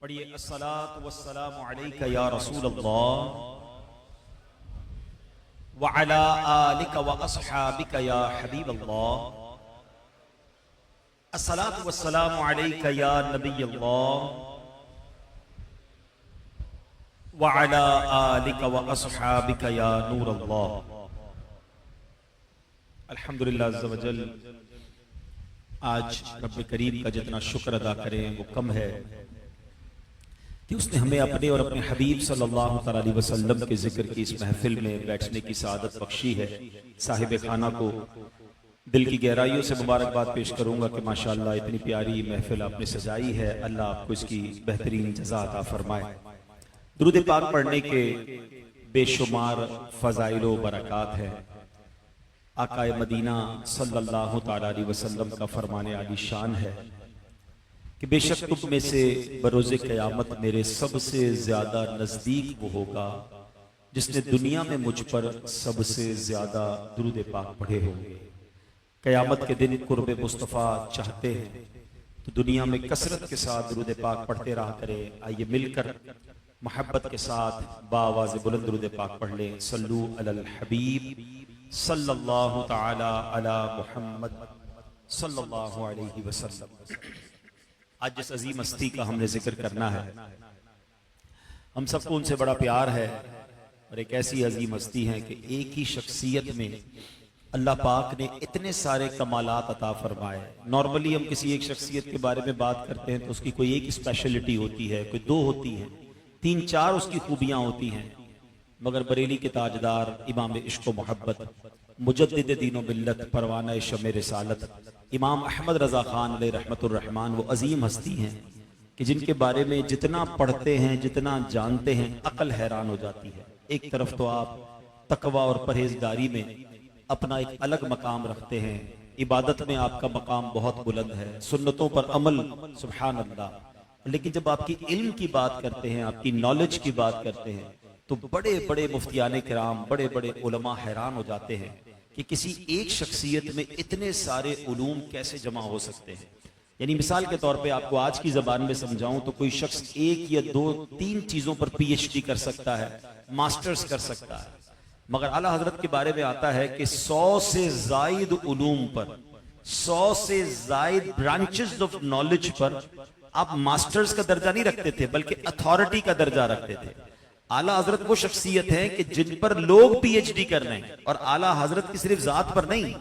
पढ़िए अस्सलातु वस्सलामु अलैका या रसूल अल्लाह व अला आलिका व अस्हाबिका या हबीब अल्लाह। अस्सलातु वस्सलामु अलैका या नबी अल्लाह व अला आलिका व अस्हाबिका या नूर अल्लाह। अल्हम्दुलिल्लाह अज़्ज़ा व जल। आज रब्बे करीम का जितना शुक्र अदा करें वो कम है कि उसने हमें अपने और अपने हबीब सल्लल्लाहु अलैहि वसल्लम के जिक्र की इस महफिल में बैठने की सआदत बख्शी है। साहिब खाना को दिल की गहराइयों से मुबारकबाद पेश करूंगा कि माशाअल्लाह इतनी प्यारी महफिल आपने सजाई है। अल्लाह आपको इसकी बेहतरीन जज़ा अता फरमाए। दुरूद पाक पढ़ने के बेशुमार फ़ज़ाइल व बरक़ात है। आकाए मदीना सल्लल्लाहु ताला अलैहि वसल्लम का फरमाने आली शान है कि बेशक तुम में से बरोज़े क़यामत मेरे सबसे ज्यादा नजदीक वो होगा जिसने दुनिया में मुझ पर सबसे ज्यादा दुरूद पाक पढ़े होंगे। क़यामत के दिन कुर्बे मुस्तफ़ा चाहते हैं तो दुनिया में कसरत के साथ दुरूद पाक पढ़ते रहा करें। आइए मिलकर मोहब्बत के साथ बाआवाज़ बुलंद दुरूद पाक पढ़ लें। सल्लू अलल हबीब सल्लल्लाहु ताला अला मुहम्मद सल्लल्लाहु अलैहि वसल्लम। आज जिस अजीम हस्ती का हमने जिक्र करना है, हम सबको उनसे बड़ा प्यार है और एक ऐसी अजीम हस्ती है कि एक ही शख्सियत में अल्लाह पाक ने इतने सारे कमालात अता फरमाए। नॉर्मली हम किसी एक शख्सियत के बारे में बात करते हैं तो उसकी कोई एक स्पेशलिटी होती है, कोई दो होती हैं, तीन चार उसकी खूबियां होती हैं। मगर बरेली के ताजदार इमाम इश्क व मोहब्बत मुजद्दिद दीन व मिल्लत परवाना शमे रिसालत इमाम अहमद रज़ा खान अलैहि रहमतुर रहमान वो अजीम हस्ती हैं कि जिनके बारे में जितना पढ़ते हैं, जितना जानते हैं, अकल हैरान हो जाती है। एक तरफ तो आप तकवा और परहेजगारी में अपना एक अलग मकाम रखते हैं, इबादत में आपका मकाम बहुत बुलंद है, सुन्नतों पर अमल सुभान अल्लाह। लेकिन जब आपकी इल्म की बात करते हैं, आपकी नॉलेज की बात करते हैं तो बड़े बड़े मुफ्तियाने किराम, बड़े बड़े उलमा हैरान हो जाते हैं कि किसी एक शख्सियत में इतने सारे उलूम कैसे जमा हो सकते हैं। यानी मिसाल के तौर पे आपको आज की जबान में समझाऊं तो कोई शख्स एक या दो तीन चीजों पर पीएचडी कर सकता है, मास्टर्स कर सकता है, मगर आला हजरत के बारे में आता है कि 100 से जायद उलूम पर, 100 से जायद ब्रांचेस ऑफ नॉलेज पर आप मास्टर्स का दर्जा नहीं रखते थे बल्कि अथॉरिटी का दर्जा रखते थे। आला हजरत वो शख्सियत है कि जिन पर लोग पीएचडी कर रहे हैं, और आला हजरत की सिर्फ जात पर नहीं,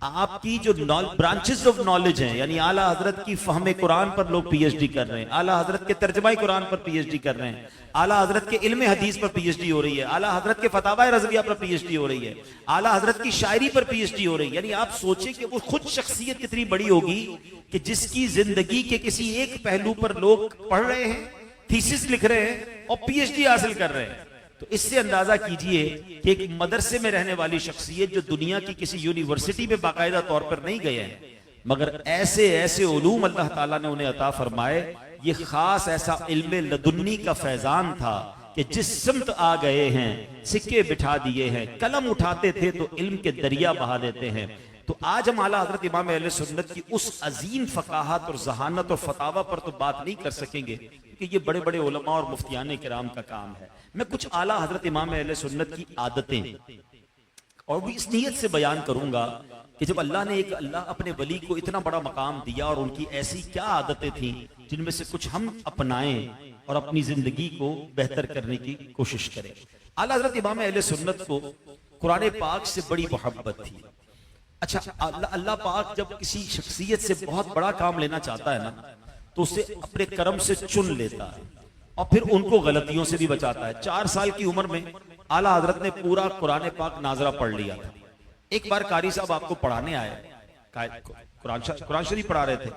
आपकी जो ब्रांचेस ऑफ नॉलेज हैं, यानी आला हजरत की फहमे कुरान पर लोग पीएचडी कर रहे हैं, आला हजरत के तर्जमा कुरान पर पीएचडी कर रहे हैं, आला हजरत के इल्म हदीस पर पीएचडी हो रही है, आला हजरत के फतावा रज़विया पर पीएचडी हो रही है, आला हजरत की शायरी पर पीएचडी हो रही है। यानी आप सोचें कि वो खुद शख्सियत कितनी बड़ी होगी कि जिसकी जिंदगी के किसी एक पहलू पर लोग पढ़ रहे हैं, थीसिस लिख रहे हैं और पीएचडी हासिल कर रहे हैं। तो इससे अंदाजा कीजिए कि एक मदरसे में रहने वाली शख्सियत जो दुनिया की किसी यूनिवर्सिटी में बाकायदा तौर पर नहीं गए हैं, मगर ऐसे ऐसे उलूम अल्लाह ताला ने उन्हें अता फरमाए। ये खास ऐसा इल्मे लदुन्नी का फैजान था कि जिस सिमत आ गए हैं सिक्के बिठा दिए हैं, कलम उठाते थे तो इल्म के दरिया बहा देते हैं। तो आज हम आला हजरत इमाम अहले सुन्नत की उस अजीम फकाहत और जहानत और फतावा पर तो बात नहीं कर सकेंगे क्योंकि ये बड़े बड़े उलमा और मुफ्तियाने किराम का काम है। मैं कुछ आला हजरत इमाम अहले सुन्नत की आदतें और भी इस नीयत से बयान करूंगा कि जब अल्लाह ने अपने वली को इतना बड़ा मकाम दिया और उनकी ऐसी क्या आदतें थी जिनमें से कुछ हम अपनाएं और अपनी जिंदगी को बेहतर करने की कोशिश करें। आला हजरत इमाम अहले सुन्नत को कुरान पाक से बड़ी मोहब्बत थी। अच्छा, अल्लाह पाक जब किसी शख्सियत से बहुत बड़ा काम लेना चाहता है ना तो उसे अपने करम से चुन लेता है और फिर उनको गलतियों से भी बचाता है। 4 साल की उम्र में आला हजरत ने पूरा कुरान पाक नाजरा पढ़ लिया था। एक बार कारी साहब आपको पढ़ाने आए, कुरान शरीफ पढ़ा रहे थे,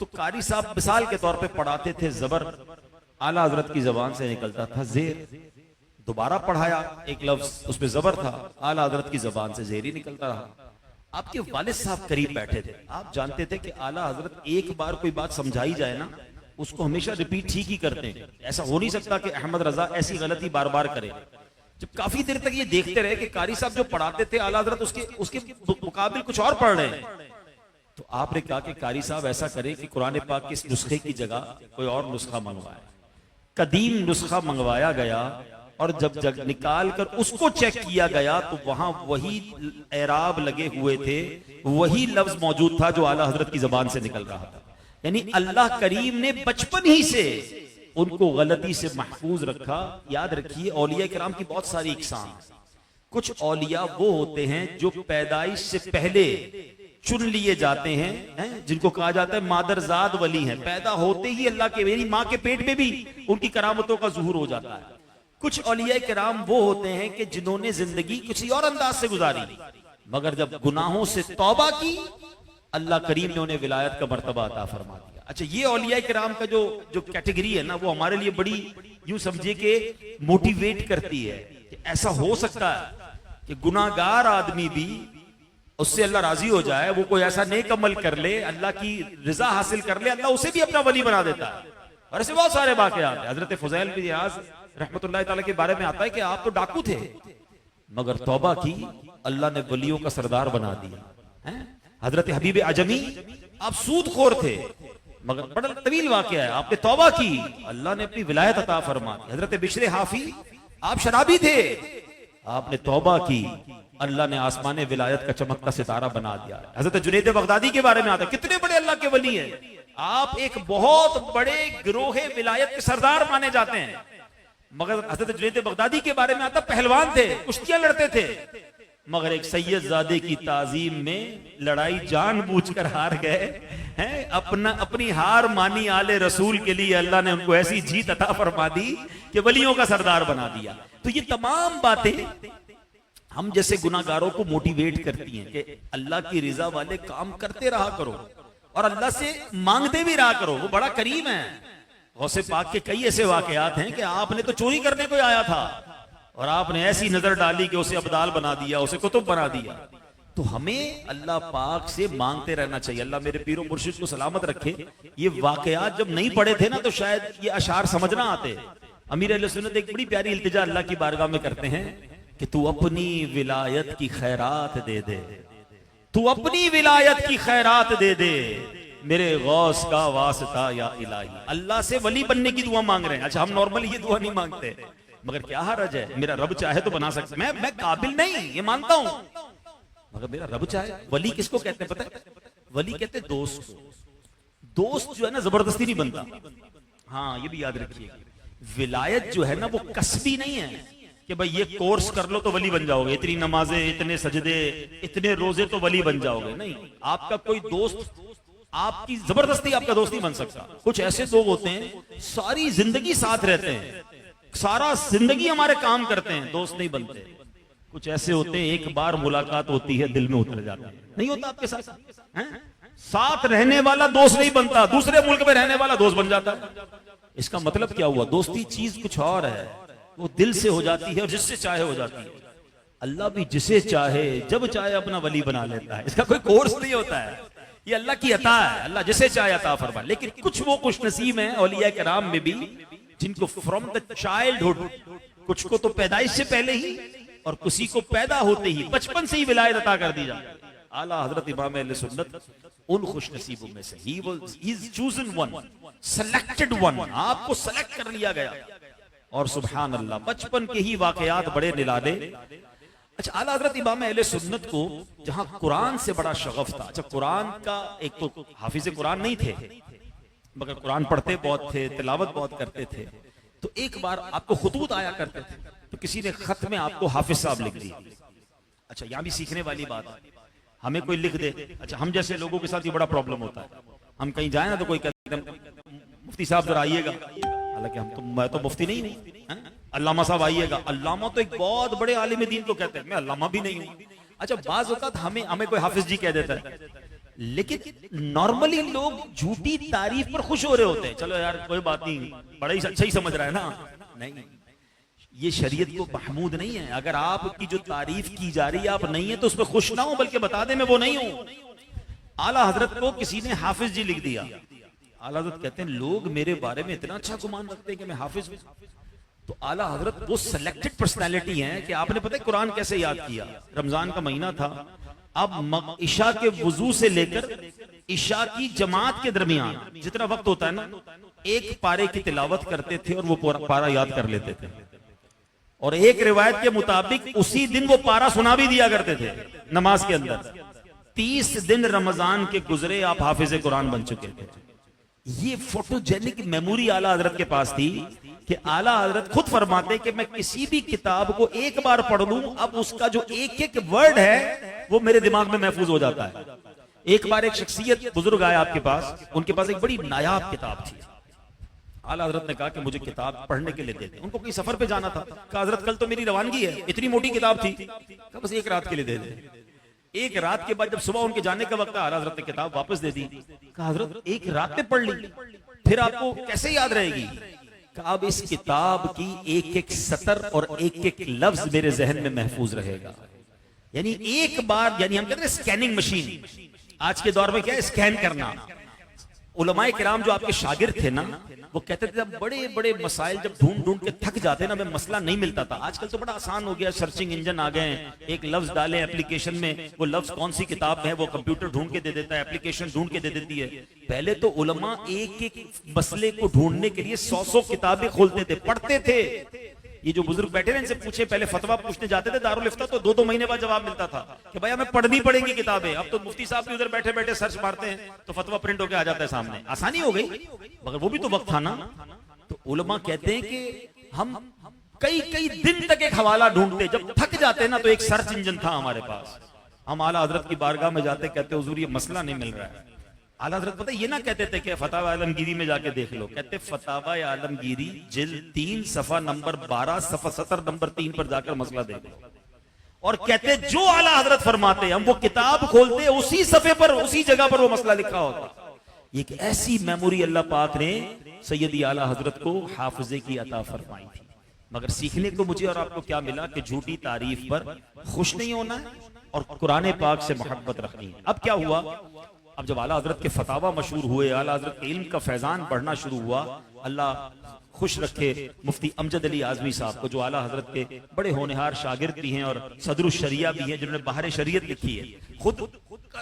तो कारी साहब मिसाल के तौर पे पढ़ाते थे जबर, आला हजरत की जबान से निकलता था जेर। दोबारा पढ़ाया, एक लफ्ज उसमें जबर था, आला हजरत की जबान से जेर ही निकलता रहा। आपके वालिद साहब करीब बैठे थे, आप जानते थे कि आला हजरत एक बार कोई बात समझाई जाए ना उसको हमेशा रिपीट ठीक ही करते हैं। ऐसा हो नहीं सकता कि अहमद रजा ऐसी गलती बार बार करे। जब काफी देर तक ये देखते रहे कि कारी साहब जो पढ़ाते थे आला हजरत उसके मुकाबिल कुछ और पढ़ रहे हैं, तो आपने कहा कि कारी साहब ऐसा करे कि कुरान पाक के इस नुस्खे की जगह कोई और नुस्खा मंगवाए। कदीम नुस्खा मंगवाया गया और जब जग निकाल कर उसको चेक किया गया तो वहां वही एराब लगे हुए थे, वही लफ्ज मौजूद था जो आला हजरत की जबान से निकल रहा था। यानी अल्लाह करीम ने बचपन ही से उनको गलती से महफूज रखा। याद रखिए, औलिया किराम की बहुत सारी इकसाम। कुछ औलिया वो होते हैं जो पैदाइश से पहले चुन लिए जाते हैं, जिनको कहा जाता है मादरजाद वली हैं। पैदा होते ही अल्लाह के, मेरी माँ के पेट में भी उनकी करामतों का ज़ुहूर हो जाता है। कुछ औलिया किराम वो होते हैं कि जिन्होंने जिंदगी किसी और अंदाज से गुजारी, मगर जब गुनाहों से तौबा की अल्लाह करीम ने उन्हें विलायत का मर्तबा अता फरमा दिया। अच्छा, ये औलिया किराम का जो कैटेगरी है ना, वो हमारे लिए बड़ी यूं समझिए कि मोटिवेट करती है कि ऐसा हो सकता है कि गुनाहगार आदमी भी उससे अल्लाह राजी हो जाए, वो कोई ऐसा नेक अमल कर ले, अल्लाह की रिजा हासिल कर ले, अल्लाह उसे भी अपना वली बना देता है। और ऐसे बहुत सारे वाक़यात हैं। हजरत फुज़ैल बिन इयाज़ रहमतुल्लाह ताला के बारे में आता है कि आप तो डाकू थे, मगर तौबा की, अल्लाह ने वलियों का सरदार बना दिया। हजरत हबीब अजमी, आप सूदखोर थे, मगर बड़ा तवील वाक़या है, आपने तौबा की, अल्लाह ने अपनी विलायत अता फरमा दी। हजरत बिशर हाफी, आप शराबी थे, आपने तौबा की, अल्लाह ने आसमान विलायत का चमकता सितारा बना दिया। हजरत जुनैद बगदादी के बारे में आता है, कितने बड़े अल्लाह के वली हैं, आप एक बहुत बड़े गिरोहे विलायत के सरदार माने जाते हैं। मगर हजरत जुनैद बगदादी के बारे में आता, पहलवान थे, कुश्तियां लड़ते थे, मगर एक सैयदजादे की ताजीम में लड़ाई जानबूझकर हार गए हैं। अपनी हार मानी आले रसूल के लिए अल्लाह ने उनको ऐसी जीत अता फरमा दी कि वलियों का सरदार बना दिया। तो ये तमाम बातें हम जैसे गुनाहगारों को मोटिवेट करती हैं कि अल्लाह की रिजा वाले काम करते रहा करो और अल्लाह से मांगते भी रहा करो, वो बड़ा करीम है। गौसे पाक के कई ऐसे वाकयात हैं कि आपने तो चोरी करने को आया था और आपने ऐसी नजर डाली कि उसे अब्दाल बना दिया, उसे कुतुब बना दिया। तो हमें अल्लाह पाक से मांगते रहना चाहिए। अल्लाह मेरे पीरो मुर्शिद को सलामत रखे। ये वाकयात जब नहीं पढ़े थे ना, तो शायद ये अशार समझना आते। अमीर अहले सुन्नत एक बड़ी प्यारी इल्तिजा अल्लाह की बारगाह में करते हैं कि तू अपनी विलायत की खैरात दे दे, तू अपनी विलायत की खैरात दे दे, मेरे गौस का वास्ता या इलाही। अल्लाह से वली बनने की दुआ मांग रहे हैं। अच्छा, हम नॉर्मली ये दुआ नहीं मांगते, मगर क्या हर्ज है, मेरा रब चाहे तो बना सकता। मैं काबिल नहीं, ये मानता हूं, मगर मेरा रब चाहे। वली किसको कहते हैं पता है? वली कहते हैं दोस्त को। दोस्त जो है ना, जबरदस्ती नहीं बनता। हाँ, ये भी याद रखिए, विलायत जो है ना, वो कसबी नहीं है कि भाई ये कोर्स कर लो तो वली बन जाओगे, इतनी नमाजें, इतने सजदे, इतने रोजे तो वली बन जाओगे। नहीं, आपका कोई दोस्त आपकी जबरदस्ती आपका दोस्त नहीं बन सकता। कुछ ऐसे लोग होते हैं सारी जिंदगी साथ रहते हैं, सारा जिंदगी हमारे काम करते हैं, दोस्त नहीं बनते। कुछ ऐसे होते हैं एक बार मुलाकात होती है, दिल में उतर जाता है। नहीं होता आपके साथ? साथ रहने वाला दोस्त नहीं बनता, दूसरे मुल्क में रहने वाला दोस्त बन जाता है। इसका मतलब क्या हुआ? दोस्ती चीज कुछ और है, वो दिल से हो जाती है और जिससे चाहे हो जाती है। अल्लाह भी जिसे चाहे जब चाहे अपना वली बना लेता है। इसका कोई कोर्स नहीं होता है, ये अल्लाह की अता है। अल्लाह जिसे चाहे अता फरमा। लेकिन कुछ वो खुश नसीब है औलिया किराम में भी, जिनको फ्रॉम द चाइल्डहुड, कुछ को तो पैदाइश से पहले ही और किसी को पैदा होते ही बचपन से ही विलायत अता कर दी जाए। आला हजरत इमाम अहले सुन्नत उन खुश नसीबों में से, he is chosen one, selected one, आपको सेलेक्ट कर लिया गया। और सुभान अल्लाह, बचपन के ही वाकयात बड़े निराले। अच्छा, आला हजरत इमाम अहले सुन्नत को जहां कुरान से बड़ा शगफ था। अच्छा, कुरान का एक तो हाफिज कुरान नहीं थे, मगर कुरान पढ़ते बहुत थे, तिलावत बहुत करते थे। तो एक बार आपको खुतूत आया करते थे, तो किसी ने खत में आपको हाफिज साहब लिख दिया। अच्छा, यहां भी सीखने वाली बात है, हमें कोई लिख दे। अच्छा, हम जैसे लोगों के साथ ये बड़ा प्रॉब्लम होता है, हम कहीं जाए ना तो कोई कहते हैं मुफ्ती साहब जरा आइएगा, हालांकि मैं तो मुफ्ती नहीं हूं। अल्लामा साहब आइएगा। अल्लामा तो एक बहुत बड़े आलिम दीन को कहते हैं, मैं अल्लामा भी नहीं हूं। अच्छा, बाज वक्त हमें कोई हाफिज जी कह देता है, लेकिन नॉर्मली लोग झूठी तारीफ पर खुश हो रहे होते हैं। चलो यार कोई बात नहीं, बड़ा ही अच्छा ही समझ रहा है ना। नहीं, ये शरीयत को महमूद नहीं है। अगर आपकी जो तारीफ की जा रही है आप नहीं है तो उसमें खुश ना हो, बल्कि बता दे मैं वो नहीं हूं। आला हजरत को किसी ने हाफिज जी लिख दिया। आला हजरत कहते हैं लोग मेरे बारे में इतना अच्छा गुमान रखते हैं कि मैं हाफिज हूं। तो आला हजरत वो सिलेक्टेड पर्सनैलिटी हैं कि आपने पता है कुरान कैसे याद किया? रमजान का महीना था, अब इशा के वुजू से लेकर इशा की जमात के दरमियान जितना वक्त होता है ना, एक पारे की तिलावत करते थे और वो पारा याद कर लेते थे, और एक रिवायत के मुताबिक उसी दिन वो पारा सुना भी दिया करते थे नमाज के अंदर। 30 दिन रमजान के गुजरे, आप हाफिज कुरान बन चुके थे। ये फोटोजेनिक मेमोरी आला हजरत के पास थी कि आला हजरत खुद फरमाते कि मैं किसी भी किताब को एक बार पढ़ लूं, अब उसका जो एक एक वर्ड है वो मेरे दिमाग में महफूज हो जाता है। एक बार एक शख्सियत बुजुर्ग आया आपके पास, उनके पास एक बड़ी नायाब किताब थी। आला हजरत ने कहा कि मुझे किताब पढ़ने के लिए दे दे। उनको कोई सफर पे जाना था, कहा हजरत कल तो मेरी रवानगी है। इतनी मोटी किताब थी, कहा बस एक रात के लिए दे दे। एक रात के बाद जब सुबह उनके जाने का वक्त, आला हजरत ने किताब वापस दे दी। कहा हजरत एक रात में पढ़ ली, फिर आपको कैसे याद रहेगी? कहा अब इस किताब की एक एक सतर और एक एक लफ्ज मेरे जहन में महफूज रहेगा। यानी एक बार, यानी हम कहते हैं स्कैनिंग मशीन, आज के दौर में क्या है, स्कैन करना। उलमाए किराम जो आपके शागिर्द थे ना, वो कहते थे बड़े बड़े मसाइल जब ढूंढ ढूंढ के थक जाते ना, मैं मसला नहीं मिलता था। आजकल तो बड़ा आसान हो गया, सर्चिंग इंजन आ गए हैं, एक लफ्ज डालें एप्लीकेशन में, वो लफ्ज कौन सी किताब में है वो कंप्यूटर ढूंढ के दे देता है, एप्लीकेशन ढूंढ के दे देती है। पहले तो उलमा एक एक मसले को ढूंढने के लिए 100 किताबें खोलते थे, पढ़ते थे। ये जो बुजुर्ग बैठे हैं इनसे पूछे, पहले फतवा पूछने जाते थे दारुल इफ्ता, तो 2-2 महीने बाद जवाब मिलता था कि भाई हमें पढ़नी पड़ेगी किताबें। अब तो मुफ्ती साहब भी उधर बैठे बैठे सर्च मारते हैं तो फतवा प्रिंट होकर आ जाता है सामने, आसानी हो गई, मगर वो भी तो वक्त था ना। तो उलमा कहते हैं कि हम कई कई दिन तक एक हवाला ढूंढते, जब थक जाते ना तो एक सर्च इंजन था हमारे पास। हम आला हजरत की बारगाह में जाते, कहते हुजूर ये मसला नहीं मिल रहा है। आला हजरत पता ये ना कहते थे कि फतावा आलमगीरी में जाके देख लो, कहते फतावा आलमगीरी जिल्द 3 सफा नंबर 12 सफा 70 नंबर 3 पर जाकर मसला देख लो, और कहते जो आला हजरत फरमाते हम वो किताब खोलते, उसी सफे पर उसी जगह पर वो मसला लिखा होता। एक ऐसी मेमोरी अल्लाह पाक ने सैयदी आला हजरत को हाफिजे की अता फरमाई थी। मगर सीखने को मुझे और आपको क्या मिला कि झूठी तारीफ पर खुश नहीं होना है और कुरान पाक से मोहब्बत रखनी है। अब क्या हुआ, अब जब आला हजरत के फतावा मशहूर हुए, आला हजरत के इल्म का फैजान बढ़ना शुरू हुआ, अल्लाह खुश रखे मुफ्ती अमजद अली आजमी साहब को, जो आला हजरत के बड़े होनहार शागिर्द भी हैं और सदरुल शरिया भी हैं, जिन्होंने बाहर शरीयत लिखी है, खुद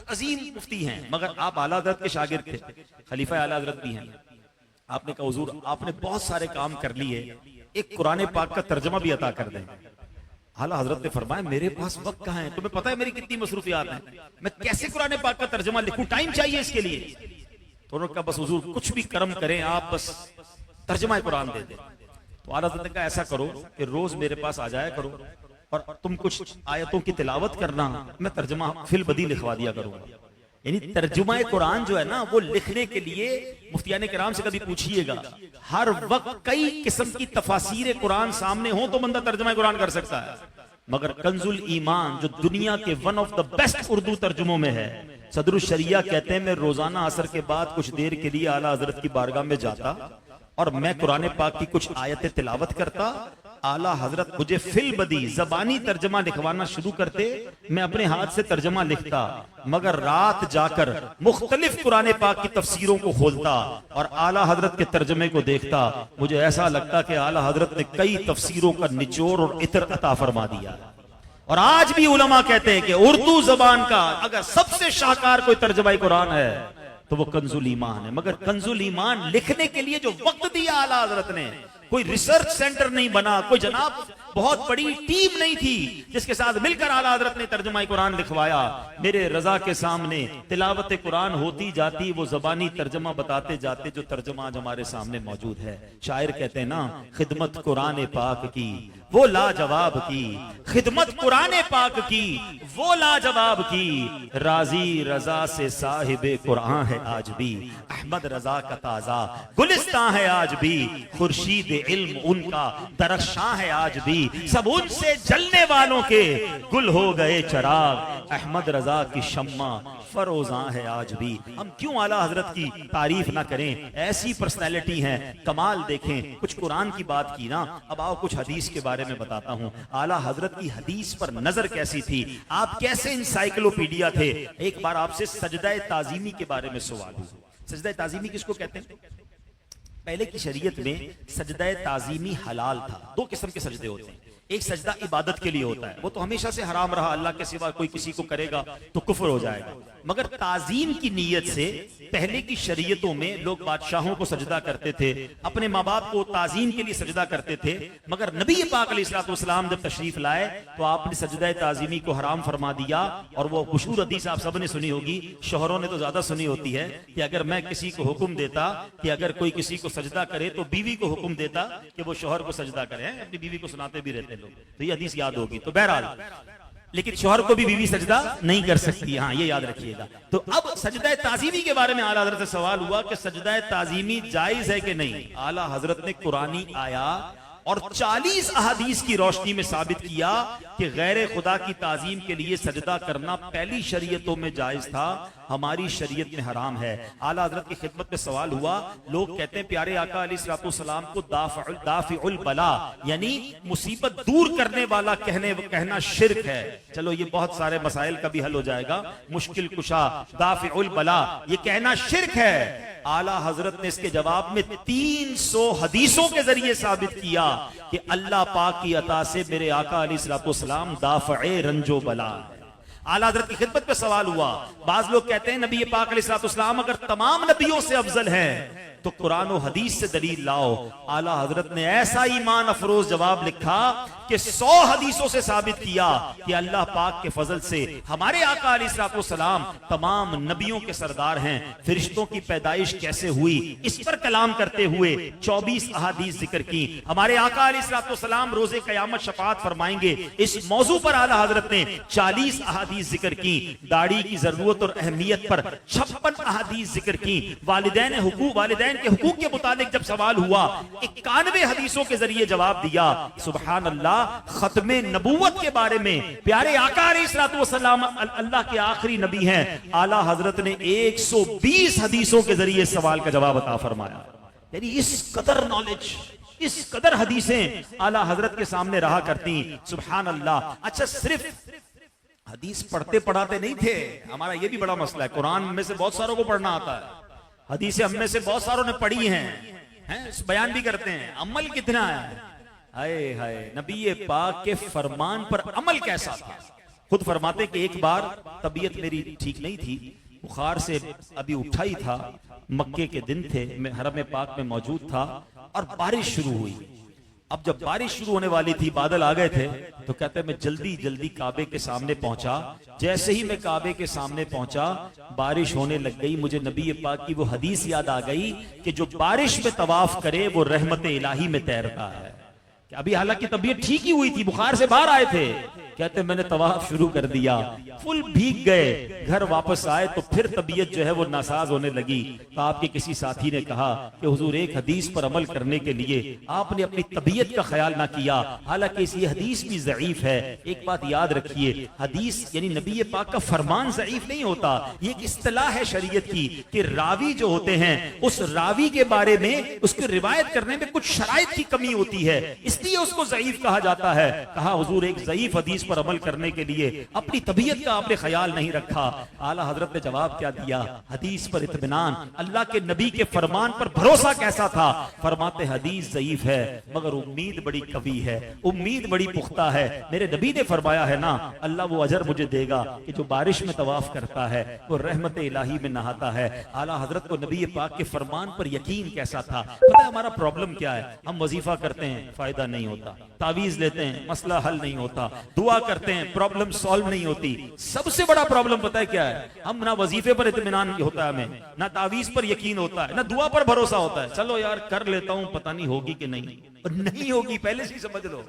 अजीम मुफ्ती हैं, मगर आप आला हजरत के शागिर्द थे, खलीफा आला हजरत भी हैं। आपने कहा हुजूर आपने बहुत सारे काम कर लिए, एक कुरान पाक का तर्जमा भी अता कर दें। आला हजरत ने फरमाया मेरे पास वक्त कहाँ है, तुम्हें पता है मेरी कितनी मसरूफियात हैं, मैं कैसे कुरान पाक का तर्जमा लिखूं, टाइम चाहिए इसके लिए। तो उन्होंने कहा बस हुजूर कुछ भी कर्म करें, आप बस तर्जमा कुरान दे दें। तो आला हजरत ने कहा ऐसा करो कि रोज मेरे पास आ जाया करो और तुम कुछ आयतों की तिलावत करना, मैं तर्जमा फिल बदी लिखवा दिया करूंगा। यानी तर्जुमा कुरान जो है ना, वो लिखने के लिए मुफ्तियाने किराम से कभी पूछिएगा, हर वक्त कई किस्म की तफासीर कुरान सामने हो तो बंदा तर्जुमा कुरान कर सकता है, मगर कंजुल ईमान जो दुनिया के one of the best Urdu तर्जुमों में है, सदरुल शरिया कहते हैं मैं रोजाना असर के बाद कुछ देर के लिए आला हजरत की बारगाह में जाता और मैं कुरान पाक की कुछ आयतें तिलावत करता, आला हजरत मुझे फिल बदी जबानी तर्जमा लिखवाना शुरू करते, मैं अपने हाथ से तर्जमा लिखता, मगर रात जाकर मुख्तलिफ कुरान पाक की तफसीरों को खोलता और आला हजरत के तर्जमे को देखता, मुझे ऐसा लगता कि आला हजरत ने कई तफसीरों का निचोड़ और इतर अता फरमा दिया। और आज भी उलमा कहते हैं कि उर्दू जबान का अगर सबसे शाहकार कोई तर्जमा कुरान है तो वो कंजुल ईमान है। मगर कंजुल ईमान लिखने के लिए जो वक्त दिया आला हजरत ने, कोई रिसर्च सेंटर नहीं बना, कोई जनाब बहुत बड़ी टीम नहीं थी जिसके साथ मिलकर आला हजरत ने तर्जुमा कुरान लिखवाया। मेरे रजा के सामने तिलावत कुरान होती जाती, वो जबानी तर्जुमा बताते जाते, जो तर्जुमा आज हमारे सामने मौजूद है। शायर कहते हैं ना, खिदमत कुरान पाक की वो लाजवाब की, खिदमत कुरान पाक की वो लाजवाब की, राजी रजा से साहिबे कुरान है आज भी, अहमद रजा का ताजा गुलिस्तां है आज भी, खुर्शीद इल्म उनका दरख्शां है आज भी, सब उनसे जलने वालों के गुल हो गए चराग, अहमद रजा की शम्मा फरोजां है आज भी। हम क्यों आला हजरत की तारीफ ना करें, ऐसी पर्सनैलिटी हैं, कमाल देखें। कुछ कुरान की बात की ना, अब आओ कुछ हदीस के बारे में बताता हूं। आला हजरत की हदीस पर नजर कैसी थी, आप कैसे इंसाइक्लोपीडिया थे। एक बार आपसे सजदा ताजीमी के बारे में सवाल हुआ। सजदा ताजीमी किसको कहते हैं? पहले की शरीयत में सजदा ताजीमी हलाल था। दो किस्म के सजदे होते हैं, एक सजदा इबादत के लिए होता है, वो तो हमेशा से हराम रहा, अल्लाह के सिवा कोई किसी को करेगा तो कुफ्र हो जाएगा। मगर ताजीम की नीयत से पहले की शरीयतों में लोग बादशाहों को सजदा करते थे, अपने माँ बाप को ताजीम के लिए सजदा करते थे। मगर नबी पाक अलैहिस्सलाम जब तशरीफ लाए तो आपने सजदा ताजीमी को हराम फरमा दिया। और वो मशहूर हदीस आप सबने सुनी होगी, शोहरों ने तो ज्यादा सुनी होती है, कि अगर मैं किसी को हुक्म देता कि अगर कोई किसी को सजदा करे तो बीवी को हुक्म देता कि वो शोहर को सजदा करे। अपनी बीवी को सुनाते भी रहते लोग, तो ये हदीस याद होगी। तो बहरहाल, लेकिन शोहर को भी बीवी सजदा नहीं कर सकती, हाँ ये याद रखिएगा। तो अब सजदा ताजीमी के बारे में आला हजरत से सवाल हुआ कि सजदा ताजीमी जायज है कि नहीं। आला हजरत ने कुरानी आया और 40 अहादीस की रोशनी में साबित किया कि गैर खुदा की ताजीम के लिए सजदा करना पहली शरीयतों में जायज था, हमारी शरीयत में हराम है। आला हजरत की खिदमत में सवाल हुआ, लोग कहते हैं प्यारे आका अलैहिस्सलाम को दाफिउल बला यानी मुसीबत दूर करने वाला कहना शिर्क है। चलो ये बहुत सारे मसाइल का भी हल हो जाएगा। मुश्किल कुशा, दाफिउल बला, ये कहना शिर्क है। आला हजरत ने इसके जवाब में 300 हदीसों के जरिए साबित किया कि अल्लाह पाक की अता से मेरे आका अलैहिस्सलाम दाफ़े रंजो बला। आला हजरत की खिदमत पे सवाल हुआ, बाज लोग कहते हैं नबी पाक अलैहिस्सलाम अगर तमाम नबियों से अफजल हैं तो कुरान और हदीस से दलील लाओ। आला हजरत ने ऐसा ईमान अफरोज जवाब लिखा कि 100 हदीसों से साबित किया कि अल्लाह पाक के फजल से हमारे आका अलैहिस्सलाम तमाम नबियों के सरदार हैं। फिरिश्तों की पैदाइश कैसे हुई, इस पर कलाम करते हुए 24 अहादीस जिक्र की। हमारे आका अलैहिस्सलाम रोजे कयामत शफाअत फरमाएंगे, इस मौजू पर आला हजरत ने 40 अहादीस जिक्र की। दाढ़ी की जरूरत और अहमियत पर 56 अहादीस जिक्र की। वालिदैन के हुकूक के मुताबिक जब सवाल हुआ, 91 हदीसों के जरिए जवाब दिया। सुभान अल्लाह, खत्मे नबूवत के बारे में प्यारे आका अलैहिस्सलाम अल्लाह के आखिरी नबी हैं, आला हजरत ने 120 हदीसों के जरिए सवाल का जवाब अता फरमाया। यानी इस कदर नॉलेज, इस कदर हदीसें आला हजरत के सामने रहा करती। सुभान अल्लाह। अच्छा, सिर्फ हदीस पढ़ते पढ़ाते नहीं थे, हमारा ये भी बड़ा मसला है। कुरान में से बहुत सारों को पढ़ना आता है, हदीसें हम में से बहुत सारों ने पढ़ी हैं, बयान भी करते हैं, अमल कितना है। हाय हाय, नबी पाक के फरमान पर अमल कैसा था। खुद फरमाते कि एक बार तबीयत मेरी ठीक नहीं थी, बुखार से अभी उठा ही था, मक्के के दिन थे, मैं हरम पाक में मौजूद था और बारिश शुरू हुई। अब जब बारिश शुरू होने वाली थी, बादल आ गए थे, तो कहते मैं जल्दी जल्दी काबे के सामने पहुंचा। जैसे ही मैं काबे के सामने पहुंचा, बारिश होने लग गई। मुझे नबी पाक की वो हदीस याद आ गई कि जो बारिश में तवाफ करे वो रहमत इलाही में तैरता है। कि अभी हालांकि तबीयत ठीक ही हुई थी, बुखार से बाहर आए थे, कहते मैंने तवाफ शुरू कर दिया, फुल भीग गए, घर वापस आए तो फिर तबीयत जो है वो नासाज होने लगी। तो आपके किसी साथी ने कहा कि हुजूर एक हदीस पर अमल करने के लिए आपने अपनी तबीयत का ख्याल ना किया, हालांकि इस हदीस भी ज़ईफ है। एक बात याद रखिए, हदीस यानी नबी पाक का फरमान ज़ईफ नहीं होता, ये एक इस्तिलाह है शरीयत की कि रावी जो होते हैं उस रावी के बारे में उसकी रिवायत करने में कुछ शराइत की कमी होती है, इसलिए उसको ज़ईफ कहा जाता है। कहा हुजूर एक ज़ईफ हदीस पर अमल करने के लिए अपनी तबीयत का आपने ख्याल नहीं रखा। आला हजरत ने जवाब क्या दिया, हदीस पर इत्मीनान, अल्लाह के नबी के फरमान पर भरोसा कैसा था। फरमाते हदीस ज़ईफ है मगर उम्मीद बड़ी कवी है, उम्मीद बड़ी पुख्ता है। मेरे नबी ने फरमाया है ना, अल्लाह वो अजर मुझे देगा कि जो बारिश में तवाफ करता है वो रहमत इलाही में नहाता है। आला हजरत को नबी पाक के फरमान पर यकीन कैसा था। पता है हमारा प्रॉब्लम क्या है, हम वजीफा करते हैं फायदा नहीं होता, तावीज लेते हैं मसला हल नहीं होता, दुआ करते हैं प्रॉब्लम सॉल्व नहीं होती। सबसे बड़ा प्रॉब्लम पता है क्या है, हम ना वजीफे पर इत्मीनान होता है, हमें ना तावीज पर यकीन होता है, ना दुआ पर भरोसा होता है। चलो यार कर लेता हूं, पता नहीं होगी कि नहीं, और नहीं होगी पहले से समझ लो।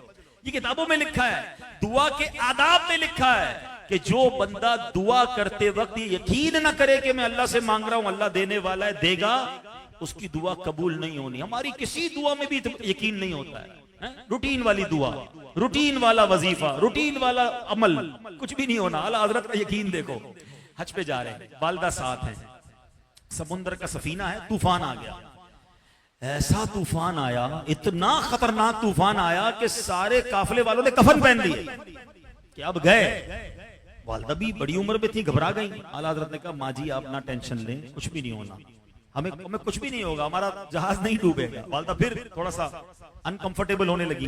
ये किताबों में लिखा है, दुआ के आदाब में लिखा है कि जो बंदा दुआ करते वक्त यकीन ना करे कि मैं अल्लाह से मांग रहा हूं अल्लाह देने वाला है देगा, उसकी दुआ कबूल नहीं होनी। हमारी किसी दुआ में भी यकीन नहीं होता है, रूटीन वाली दुआ, रूटीन वाला वजीफा, रूटीन वाला अमल, कुछ भी नहीं होना। आला हजरत का यकीन देखो, हज पे जा रहे हैं, वालदा साथ हैं, समुद्र का सफीना है, तूफान आ गया। ऐसा तूफान आया, इतना खतरनाक तूफान आया कि सारे काफिले वालों ने कफन पहन लिए कि अब गए। वालदा भी बड़ी उम्र में थी, घबरा गई। आला हजरत ने कहा माँ जी आप ना टेंशन लें, कुछ भी नहीं होना, हमें कुछ भी नहीं होगा, हमारा जहाज नहीं डूबेगा। वालदा फिर थोड़ा सा अनकंफर्टेबल होने लगी।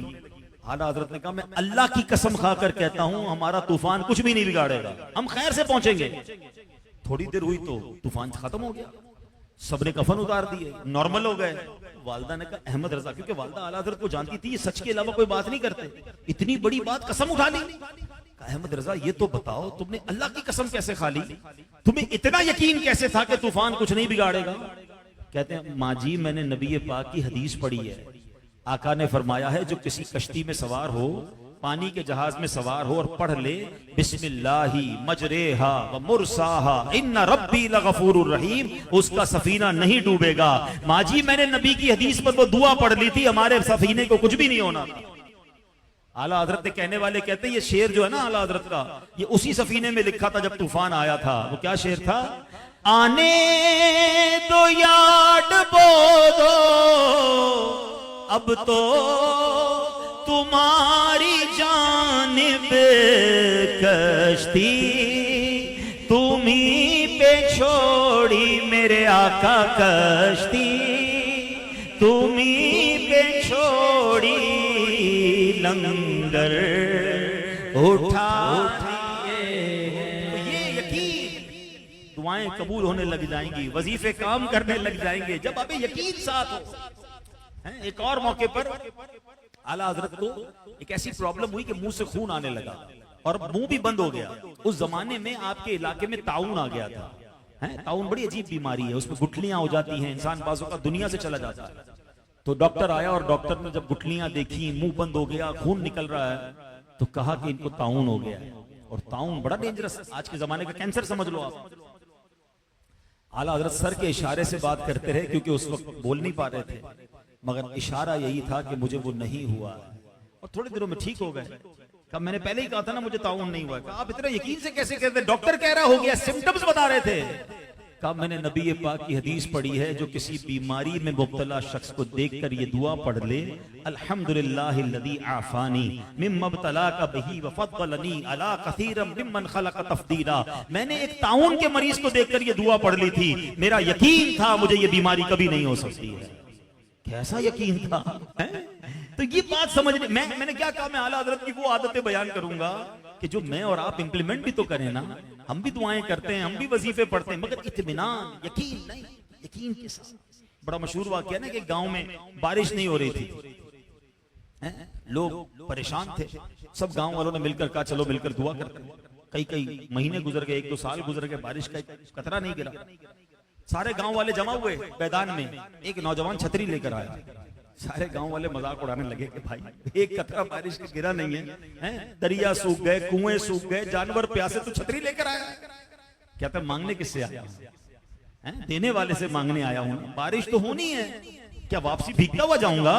आला हजरत ने कहा मैं अल्लाह की कसम खाकर कहता हूं हमारा तूफान कुछ भी नहीं बिगाड़ेगा, हम खैर से पहुंचेंगे। थोड़ी देर हुई तो तूफान खत्म हो गया, सबने कफन उतार दिए, नॉर्मल हो गए। वालदा ने कहा अहमद रजा, क्योंकि वालदा आला हजरत को जानती थी ये सच के अलावा कोई बात नहीं करते, इतनी बड़ी बात कसम उठा ली। अहमद रजा ये तो बताओ तुमने अल्लाह की कसम कैसे खा ली, तुम्हें इतना यकीन कैसे था कि तूफान कुछ नहीं बिगाड़ेगा? कहते हैं माँ जी मैंने नबी पाक की हदीस पढ़ी है, आका ने फरमाया है जो किसी कश्ती में सवार हो, पानी के जहाज में सवार हो और पढ़ ले बिस्मिल्लाहि मजरेहा व मुरसाहा इन्ना रब्बी लगफूरुर रहीम, उसका सफीना नहीं डूबेगा। माँ जी मैंने नबी की हदीस पर वो दुआ पढ़ ली थी, हमारे सफीने को कुछ भी नहीं होना था। आला हजरत के कहने वाले कहते हैं ये शेर जो है ना आला हजरत का, ये उसी सफीने में लिखा था जब तूफान आया था। वो क्या शेर था? आने दो याड बोलो अब तो तुम्हारी जानिब कश्ती, तुम्ही पे छोड़ी मेरे आका कश्ती, तुम्ही पे छोड़ी लंगर उठा। तो ये यकीन, दुआएं कबूल होने लग जाएंगी, वजीफे काम करने लग जाएंगे जब अबे यकीन साथ हो। एक और मौके पर आला हजरत को एक ऐसी प्रॉब्लम हुई कि मुंह से खून आने लगा और मुंह भी बंद हो गया। उस जमाने में आपके इलाके में ताउन आ गया था। ताउन बड़ी अजीब बीमारी है, उसमें गुठलियां हो जाती हैं, इंसान बाजों का दुनिया से चला जाता है। तो डॉक्टर आया और डॉक्टर ने जब गुठलियां देखी, मुंह बंद हो गया, खून निकल रहा है, तो कहा कि इनको ताउन हो गया है। और ताउन बड़ा डेंजरस, आज के जमाने का कैंसर समझ लो आप। आला हजरत सर के इशारे से बात करते रहे क्योंकि उस वक्त बोल नहीं पा रहे थे, मगर इशारा यही था कि मुझे वो नहीं हुआ। और थोड़े दिनों में ठीक हो गए। कब मैंने पहले ही कहा था ना मुझे ताउन नहीं हुआ। आप इतना यकीन से कैसे कहते? डॉक्टर कह रहा हो गया, सिम्टम्स बता रहे थे। कब मैंने नबी पाक की हदीस पढ़ी है जो किसी बीमारी में मुब्तला शख्स को देखकर ये दुआ पढ़ ले, अल्हम्दुलिल्लाहिल्लज़ी आफानी मिम्मा इब्तलाका बिही व फद्दलनी अला कसीरम मिम्मन खलक़ तफ़दीला। मैंने एक ताउन के मरीज को देखकर ये दुआ पढ़ ली थी, मेरा यकीन था मुझे ये बीमारी कभी नहीं हो सकती है। कैसा यकीन था है? तो ये बात समझने मैंने क्या कहा, मैं आला हजरत की वो आदतें बयान करूंगा कि जो मैं और आप इंप्लीमेंट भी तो करें ना। हम भी दुआएं करते हैं, हम भी वजीफे पढ़ते हैं, मगर इत्मीनान यकीन नहीं, यकीन के साथ। बड़ा मशहूर वाकया ना कि गांव में बारिश नहीं हो रही थी, लोग परेशान थे, सब गांव वालों ने मिलकर कहा चलो मिलकर दुआ करते हैं। कई कई महीने गुजर गए, 1-2 साल गुजर गए, बारिश का कतरा नहीं गिरा। सारे गांव वाले जमा हुए मैदान में, एक नौजवान छतरी लेकर आया। सारे गांव वाले मजाक उड़ाने लगे कि भाई एक कतरा बारिश का गिरा नहीं है, दरिया सूख गए, कुएं सूख गए, जानवर प्यासे, तो छतरी लेकर आया। क्या था? मांगने किससे आया? देने वाले से मांगने आया हूं। बारिश तो होनी है, क्या वापसी भीगता हुआ जाऊंगा?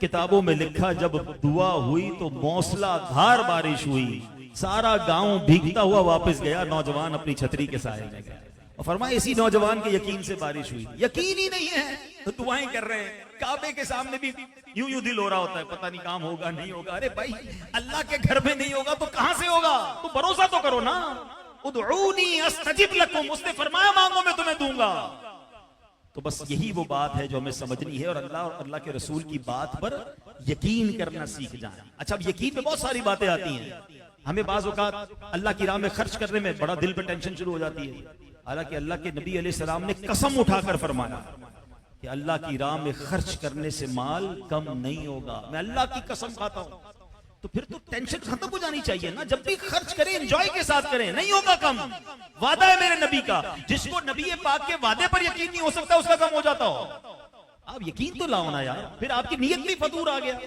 किताबों में लिखा जब दुआ हुई तो मौसलाधार बारिश हुई, सारा गांव भीगता हुआ वापस गया, नौजवान अपनी छतरी के साए में गया। और फरमाया इसी नौजवान के यकीन से बारिश हुई। यकीन ही नहीं है तो दुआएं कर रहे हैं, काबे के सामने भी यूं यूं दिल हो रहा होता है, पता नहीं काम होगा नहीं होगा। अरे भाई अल्लाह के घर में नहीं होगा तो कहां से होगा? तो भरोसा तो करो ना। उदऊनी अस्तजिब लकुम, उसने फरमाया मांगो मैं तुम्हें दूंगा। तो बस यही वो बात है जो हमें समझनी है और अल्लाह के रसूल की बात पर यकीन करना सीख जाए। अच्छा, अब यकीन में बहुत सारी बातें आती हैं। हमें बाज़ औक़ात अल्लाह की राह में खर्च करने में बड़ा दिल पे टेंशन शुरू हो जाती है। हालांकि अल्लाह के नबी अलैहिस्सलाम ने कसम उठाकर फरमाया कि अल्लाह की राह में खर्च करने से माल कम नहीं होगा। मैं अल्लाह की कसम खाता हूं। तो फिर तो टेंशन खत्म हो जानी चाहिए ना। जब भी खर्च करें एंजॉय के साथ करें, नहीं होगा कम। वादा है मेरे नबी का, जिसको नबी पाक के वादे पर यकीन नहीं हो सकता उसका कम हो जाता हो। आप यकीन तो लाओ ना यार, फिर आपकी नीयत भी फतूर आ गया।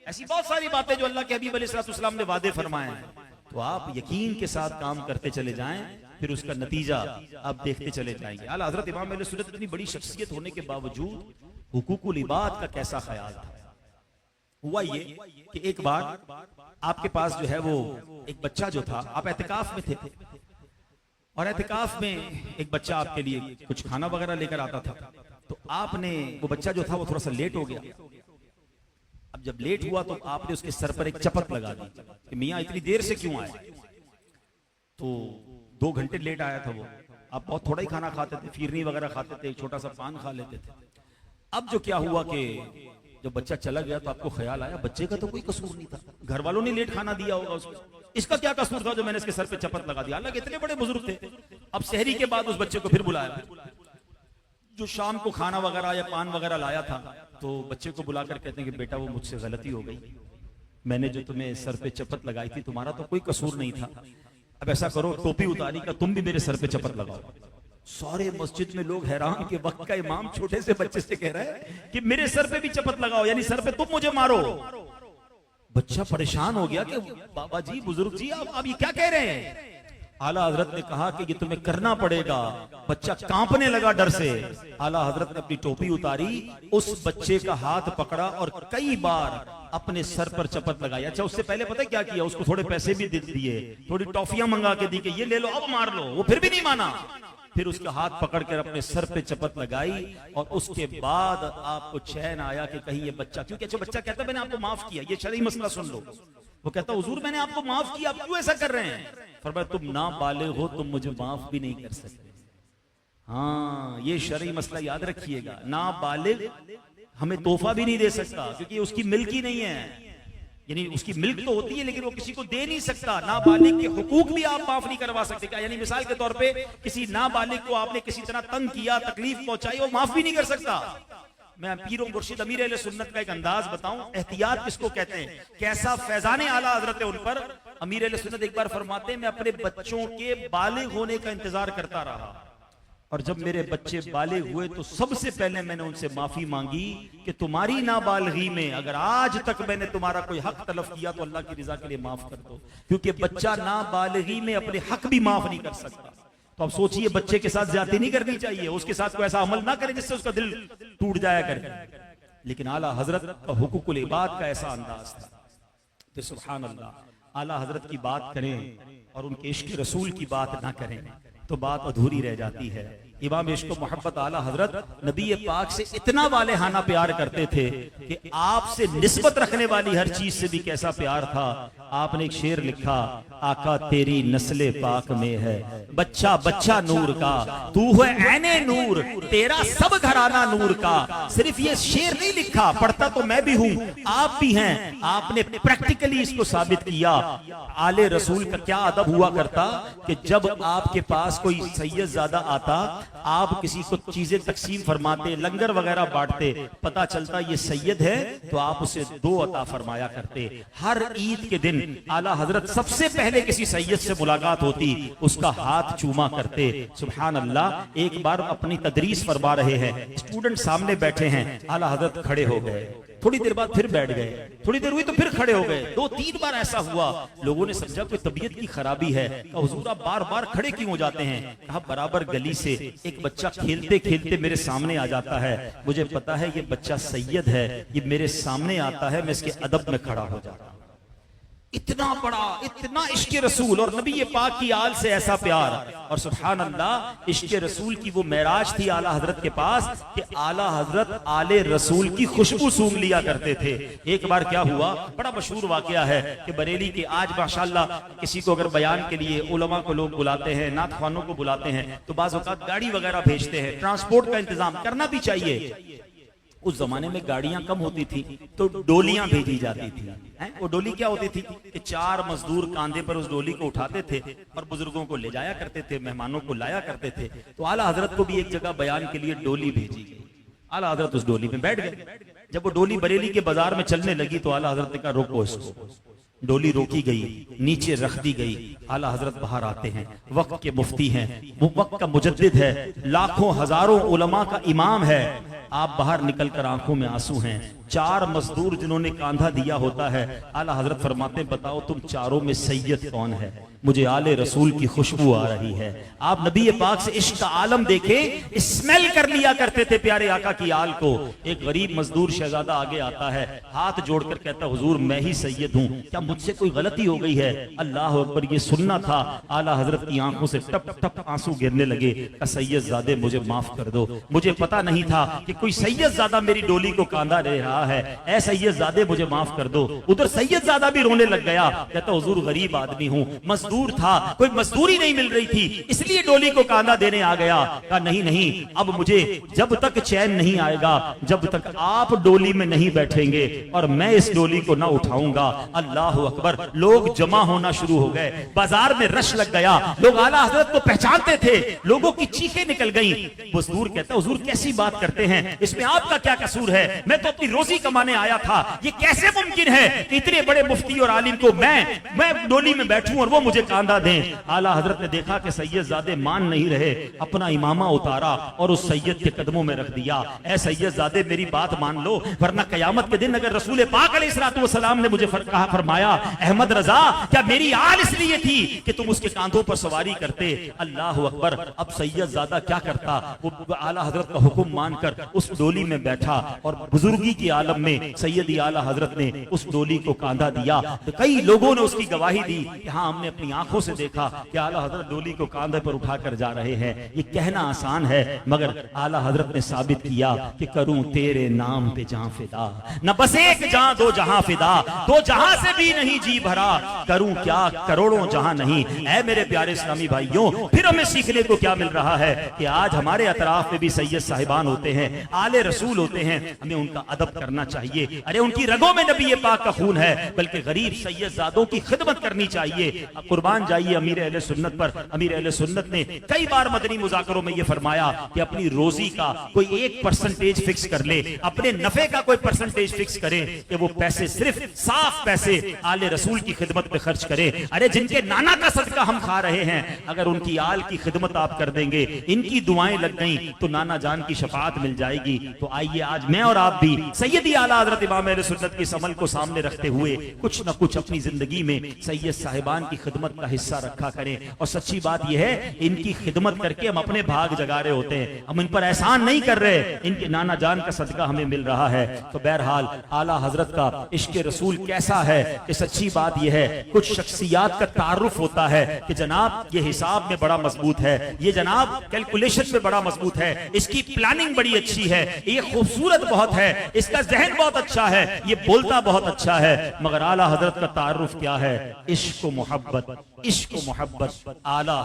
ऐसी बहुत सारी बातें जो अल्लाह के हबीब अलैहिस्सलाम ने वादे फरमाए हैं, तो आप यकीन के साथ काम करते चले जाएं, फिर उसका नतीजा आप देखते चले जाएंगे। आला हजरत इमाम अहले सुन्नत इतनी बड़ी शख्सियत होने के बावजूद हुकूकुल इबाद का कैसा ख्याल था। हुआ ये कि एक बार आपके पास जो है वो एक बच्चा जो था, आप एहतिकाफ में थे और एहतिकाफ में एक बच्चा आपके लिए कुछ खाना वगैरह लेकर आता था। तो आपने, वो बच्चा जो था वो थोड़ा सा लेट हो गया। अब जब लेट हुआ तो आपने उसके सर पर एक चपत लगा दी कि मियाँ इतनी देर से क्यों आए। तो 2 घंटे लेट आया था वो। आप बहुत थोड़ा ही खाना खाते थे, फिरनी वगैरह खाते थे, छोटा सा पान खा लेते थे। अब जो क्या हुआ कि जब बच्चा चला गया तो आपको ख्याल आया बच्चे का तो कोई कसूर नहीं था, घर वालों ने लेट खाना दिया होगा उसको, इसका क्या कसूर था जो मैंने इसके सर पे चपत लगा दिया। हालांकि इतने बड़े बुजुर्ग थे। अब सहरी के बाद उस बच्चे को फिर बुलाया, जो शाम को खाना वगैरह या पान वगैरह लाया था, तो बच्चे को बुलाकर कहते हैं कि बेटा वो मुझसे गलती हो गई, मैंने जो तुम्हें सर पे चपत लगाई थी तुम्हारा तो कोई कसूर नहीं था, अब ऐसा करो टोपी उतारी का तुम भी मेरे सर पे चपत लगाओ। सारे मस्जिद में लोग हैरान कि वक्त का इमाम छोटे से बच्चे से कह रहा है कि मेरे सर पे भी चपत लगाओ, यानी सर पे तुम मुझे मारो। बच्चा परेशान हो गया कि बाबा जी, बुजुर्ग जी, आप ये क्या कह रहे हैं। आला हजरत ने कहा कि ये तुम्हें करना पड़ेगा। बच्चा कांपने लगा डर से। आला हजरत ने अपनी टोपी उतारी, उस बच्चे का हाथ पकड़ा और कई बार अपने सर पर चपत लगाई। अच्छा, उससे पहले पता है क्या किया, उसको थोड़े पैसे भी दे दिए, थोड़ी टॉफियां मंगा के दी कि ये ले लो अब मार लो, वो फिर भी नहीं माना। फिर उसका हाथ पकड़कर अपने सर पे चपत लगाई और उसके बाद आपको चैन आया कि कहीं ये बच्चा, क्योंकि अच्छा बच्चा कहता मैंने आपको माफ किया, ये शरई मसला सुन लो। वो कहता हुजूर मैंने आपको माफ किया, आप क्यों ऐसा कर रहे हैं। फरमाया तुम नाबालिग हो, तुम मुझे माफ भी नहीं कर सकते। हाँ, ये शरई मसला याद रखिएगा, नाबालिग हमें तोहफा भी नहीं दे सकता क्योंकि उसकी मिल्क ही नहीं है, यानी उसकी मिल्क तो होती है लेकिन वो किसी को दे नहीं सकता। नाबालिग के हुकूक भी आप माफ नहीं करवा सकते क्या, यानी मिसाल के तौर पे किसी नाबालिग को आपने किसी तरह तंग किया, तकलीफ पहुंचाई, वो माफ भी नहीं कर सकता। मैं पीर और मुर्शिद अमीर अहले सुन्नत का एक अंदाज बताऊं, एहतियात किसको कहते हैं, कैसा फैजान आला हजरत है उन पर। अमीर अहले सुन्नत एक बार फरमाते हैं मैं अपने बच्चों के बालिग होने का इंतजार करता रहा और जब मेरे बच्चे बालिग हुए तो सबसे पहले मैंने उनसे माफी मांगी कि तुम्हारी नाबालगी में अगर आज तक मैंने तुम्हारा कोई हक तलफ किया तो अल्लाह की रजा के लिए माफ कर दो, क्योंकि बच्चा नाबालगी में अपने हक भी माफ नहीं कर सकता। तो अब सोचिए बच्चे के साथ ज्यादती नहीं करनी चाहिए, उसके साथ कोई ऐसा अमल ना करे जिससे उसका दिल टूट जाया करे। लेकिन आला हजरत का हुकूकुल इबाद का ऐसा अंदाज था। तो सुभान अल्लाह, आला हजरत की बात करें और उनके इश्क रसूल की बात ना करें तो बात अधूरी रह जाती है। इमाम इश्क मोहब्बत आला हजरत नबी पाक से इतना वालेहाना प्यार करते थे कि आपसे निस्बत रखने वाली हर चीज से भी कैसा प्यार था। आपने एक शेर लिखा, आका तेरी नस्ले पाक में है बच्चा बच्चा नूर का, तू है ऐने नूर तेरा सब घराना नूर का। सिर्फ ये शेर नहीं लिखा, पढ़ता तो मैं भी हूं, आप भी हैं। आपने प्रैक्टिकली इसको साबित किया। आले रसूल का क्या अदब हुआ करता कि जब आपके पास कोई सैयद ज्यादा आता, आप किसी को चीजें तकसीम फरमाते, लंगर वगैरह बांटते, पता चलता ये सैयद है तो आप उसे 2 अता फरमाया करते। हर ईद के दिन आला हजरत सबसे पहले किसी सैयद से मुलाकात होती, उसका हाथ चूमा करते। सुभान अल्लाह, एक बार अपनी तदरीस फरमा रहे हैं, स्टूडेंट सामने बैठे हैं, आला हजरत खड़े हो गए, थोड़ी देर बाद फिर बैठ गए, थोड़ी देर हुई तो फिर खड़े हो गए, 2-3 बार ऐसा हुआ। लोगों ने समझा कोई तबीयत की खराबी है। कहा हुजूर आप बार बार खड़े क्यों हो जाते हैं। कहा बराबर गली से एक बच्चा खेलते खेलते मेरे सामने आ जाता है, मुझे पता है ये बच्चा सैयद है, ये मेरे सामने आता है, मैं इसके अदब में खड़ा हो जाता हूं। इतना बड़ा, इतना इश्क रसूल और नबी पाक की आल से ऐसा प्यार। और सुभान अल्लाह, इश्क रसूल की वो मेराज थी आला हजरत के पास कि आला हजरत आले रसूल की खुशबू सूंघ लिया करते थे। एक बार क्या हुआ, बड़ा मशहूर वाकया है कि बरेली के आज माशाल्लाह किसी को अगर बयान के लिए उलमा को लोग बुलाते हैं, नात ख्वानों को बुलाते हैं तो बाज़ औक़ात गाड़ी वगैरह भेजते हैं, ट्रांसपोर्ट का इंतजाम करना भी चाहिए। उस जमाने में गाड़ियां कम होती थी तो डोलियां भेजी जाती थी। वो डोली क्या होती थी कि 4 मजदूर कांधे पर उस डोली को उठाते थे और बुजुर्गों को ले जाया करते थे, मेहमानों को लाया करते थे। तो आला हजरत को भी एक जगह बयान के लिए डोली भेजी गई। आला हजरत उस डोली में बैठ गए। जब वो डोली बरेली के बाजार में चलने लगी तो आला हजरत ने कहा रोको इसको। डोली रोकी गई, नीचे रख दी गई। आला हजरत बाहर आते हैं, वक्त के मुफ्ती हैं, वो वक्त का मुजद्दिद है, लाखों हजारों उलमा का इमाम है। आप बाहर निकलकर आंखों में आंसू हैं। 4 मजदूर जिन्होंने कांधा दिया होता है, आला हजरत फरमाते बताओ तुम चारों में सैयद कौन है। मुझे आले रसूल की खुशबू आ रही है। आप नबी पाक से इश्क का आलम देखें, स्मेल कर लिया करते थे प्यारे आका की आल को। एक गरीब मजदूर शहजादा आगे आता है, हाथ जोड़कर कहता हुजूर मैं ही सैयद हूँ, क्या मुझसे कोई गलती हो गई है। अल्लाह अकबर, ये सुनना था। आला हजरत की आंखों से टप टप आंसू गिरने लगे। सैयद ज़ादे मुझे माफ कर दो, मुझे पता नहीं था कि कोई सैयद ज़ादा मेरी डोली को कांधा ले रहा है। ऐ सैयद ज़ादे मुझे माफ कर दो। उधर सैयद ज़ादा भी रोने लग गया, कहता हुजूर गरीब आदमी हूँ, मजदूर था, कोई मजदूरी नहीं मिल रही थी, इसलिए डोली को कांधा देने आ गया। कहा नहीं नहीं, अब मुझे जब तक चैन नहीं आएगा, जब तक आप डोली में नहीं बैठेंगे और मैं इस डोली को ना उठाऊंगा। अल्लाह अकबर। लोग जमा होना शुरू हो गए, बाजार में रश लग गया, लोग आला हजरत को पहचानते थे, लोगों की चीखें निकल गई। हुजूर कहता, हुजूर कैसी बात करते हैं, इसमें आपका क्या कसूर है, मैं तो अपनी रोजी कमाने आया था, ये कैसे मुमकिन है कि इतने बड़े मुफ्ती और आलिम को मैं डोली में बैठूं और वो मुझे कांधा दें। आला हजरत ने देखा कि सैयदजादे मान नहीं रहे, अपना इमामा उतारा और उस सैयद के कदमों में रख दिया। ऐ सैयदजादे मेरी बात मान लो, वरना कयामत के दिन अगर रसूल पाक अलैहिस्सलातु वस्सलाम ने मुझे फरमाया, अहमद रजा क्या मेरी आल इसलिए थी कि तुम उसके कांधों पर सवारी करते। अल्लाह अकबर। अब सैयदजादा क्या करता, वो आला हजरत का हुक्म मानकर उस डोली में बैठा और बुजुर्गी के आलम में सैयदी आला हजरत ने उस डोली को कांधा दिया। तो कई लोगों ने उसकी गवाही दी कि हाँ, हमने अपनी आंखों से देखा कि आला हजरत डोली को कांधे पर उठाकर जा रहे हैं। ये कहना आसान है, मगर आला हजरत ने साबित किया कि करूं तेरे नाम पे जान फिदा, न बस एक जान दो जहां फिदा, दो जहां से भी नहीं जी भरा, करूं क्या करोड़ों जहां नहीं। ऐ मेरे प्यारे इस्लामी भाइयों, फिर हमें सीखने को क्या मिल रहा है कि आज हमारे अतराफ में भी सैयद साहिबान होते हैं, आले रसूल होते हैं, हमें उनका अदब करना चाहिए। अरे उनकी रगों में नबी पाक का खून है, बल्कि गरीब सैयदजादों की खिदमत करनी चाहिए। कुर्बान जाइए अमीर अहले सुन्नत पर। अमीर अहले सुन्नत ने कई बार मदनी मुज़ाकरों में यह फरमाया कि अपनी रोजी का कोई 1% फिक्स कर ले, अपने नफे का कोई परसेंटेज फिक्स करे कि वो पैसे सिर्फ साफ पैसे आले रसूल की खिदमत पे खर्च करे। अरे जिनके नाना का सदका हम खा रहे हैं, अगर उनकी आल की खिदमत आप कर देंगे, इनकी दुआएं लग गई तो नाना जान की शफाअत मिल जाएगी। तो आइए आज मैं और आप भी सैयदी आला हजरत इमाम अहले सुन्नत के इस अमल को सामने रखते हुए कुछ न कुछ अपनी जिंदगी में सैयद साहिबान की खिदमत का हिस्सा रखा करें। और सच्ची बात यह है, इनकी खिदमत करके हम अपने भाग जगा रहे होते हैं, हम इन पर एहसान नहीं कर रहे, इनके नाना जान का सदका हमें मिल रहा है। तो बहरहाल आला हजरत का इश्क रसूल कैसा है कि सच्ची बात यह है, कुछ शख्सियात का तारुफ होता है कि जनाब ये हिसाब में बड़ा मजबूत है, ये जनाब कैलकुलेशन में बड़ा मजबूत है, इसकी प्लानिंग बड़ी अच्छी है, ये खूबसूरत बहुत है, इसका जहन बहुत अच्छा है, ये बोलता बहुत अच्छा है। मगर आला हजरत का तारुफ क्या है? इश्क मोहब्बत, इश्क मोहब्बत। आला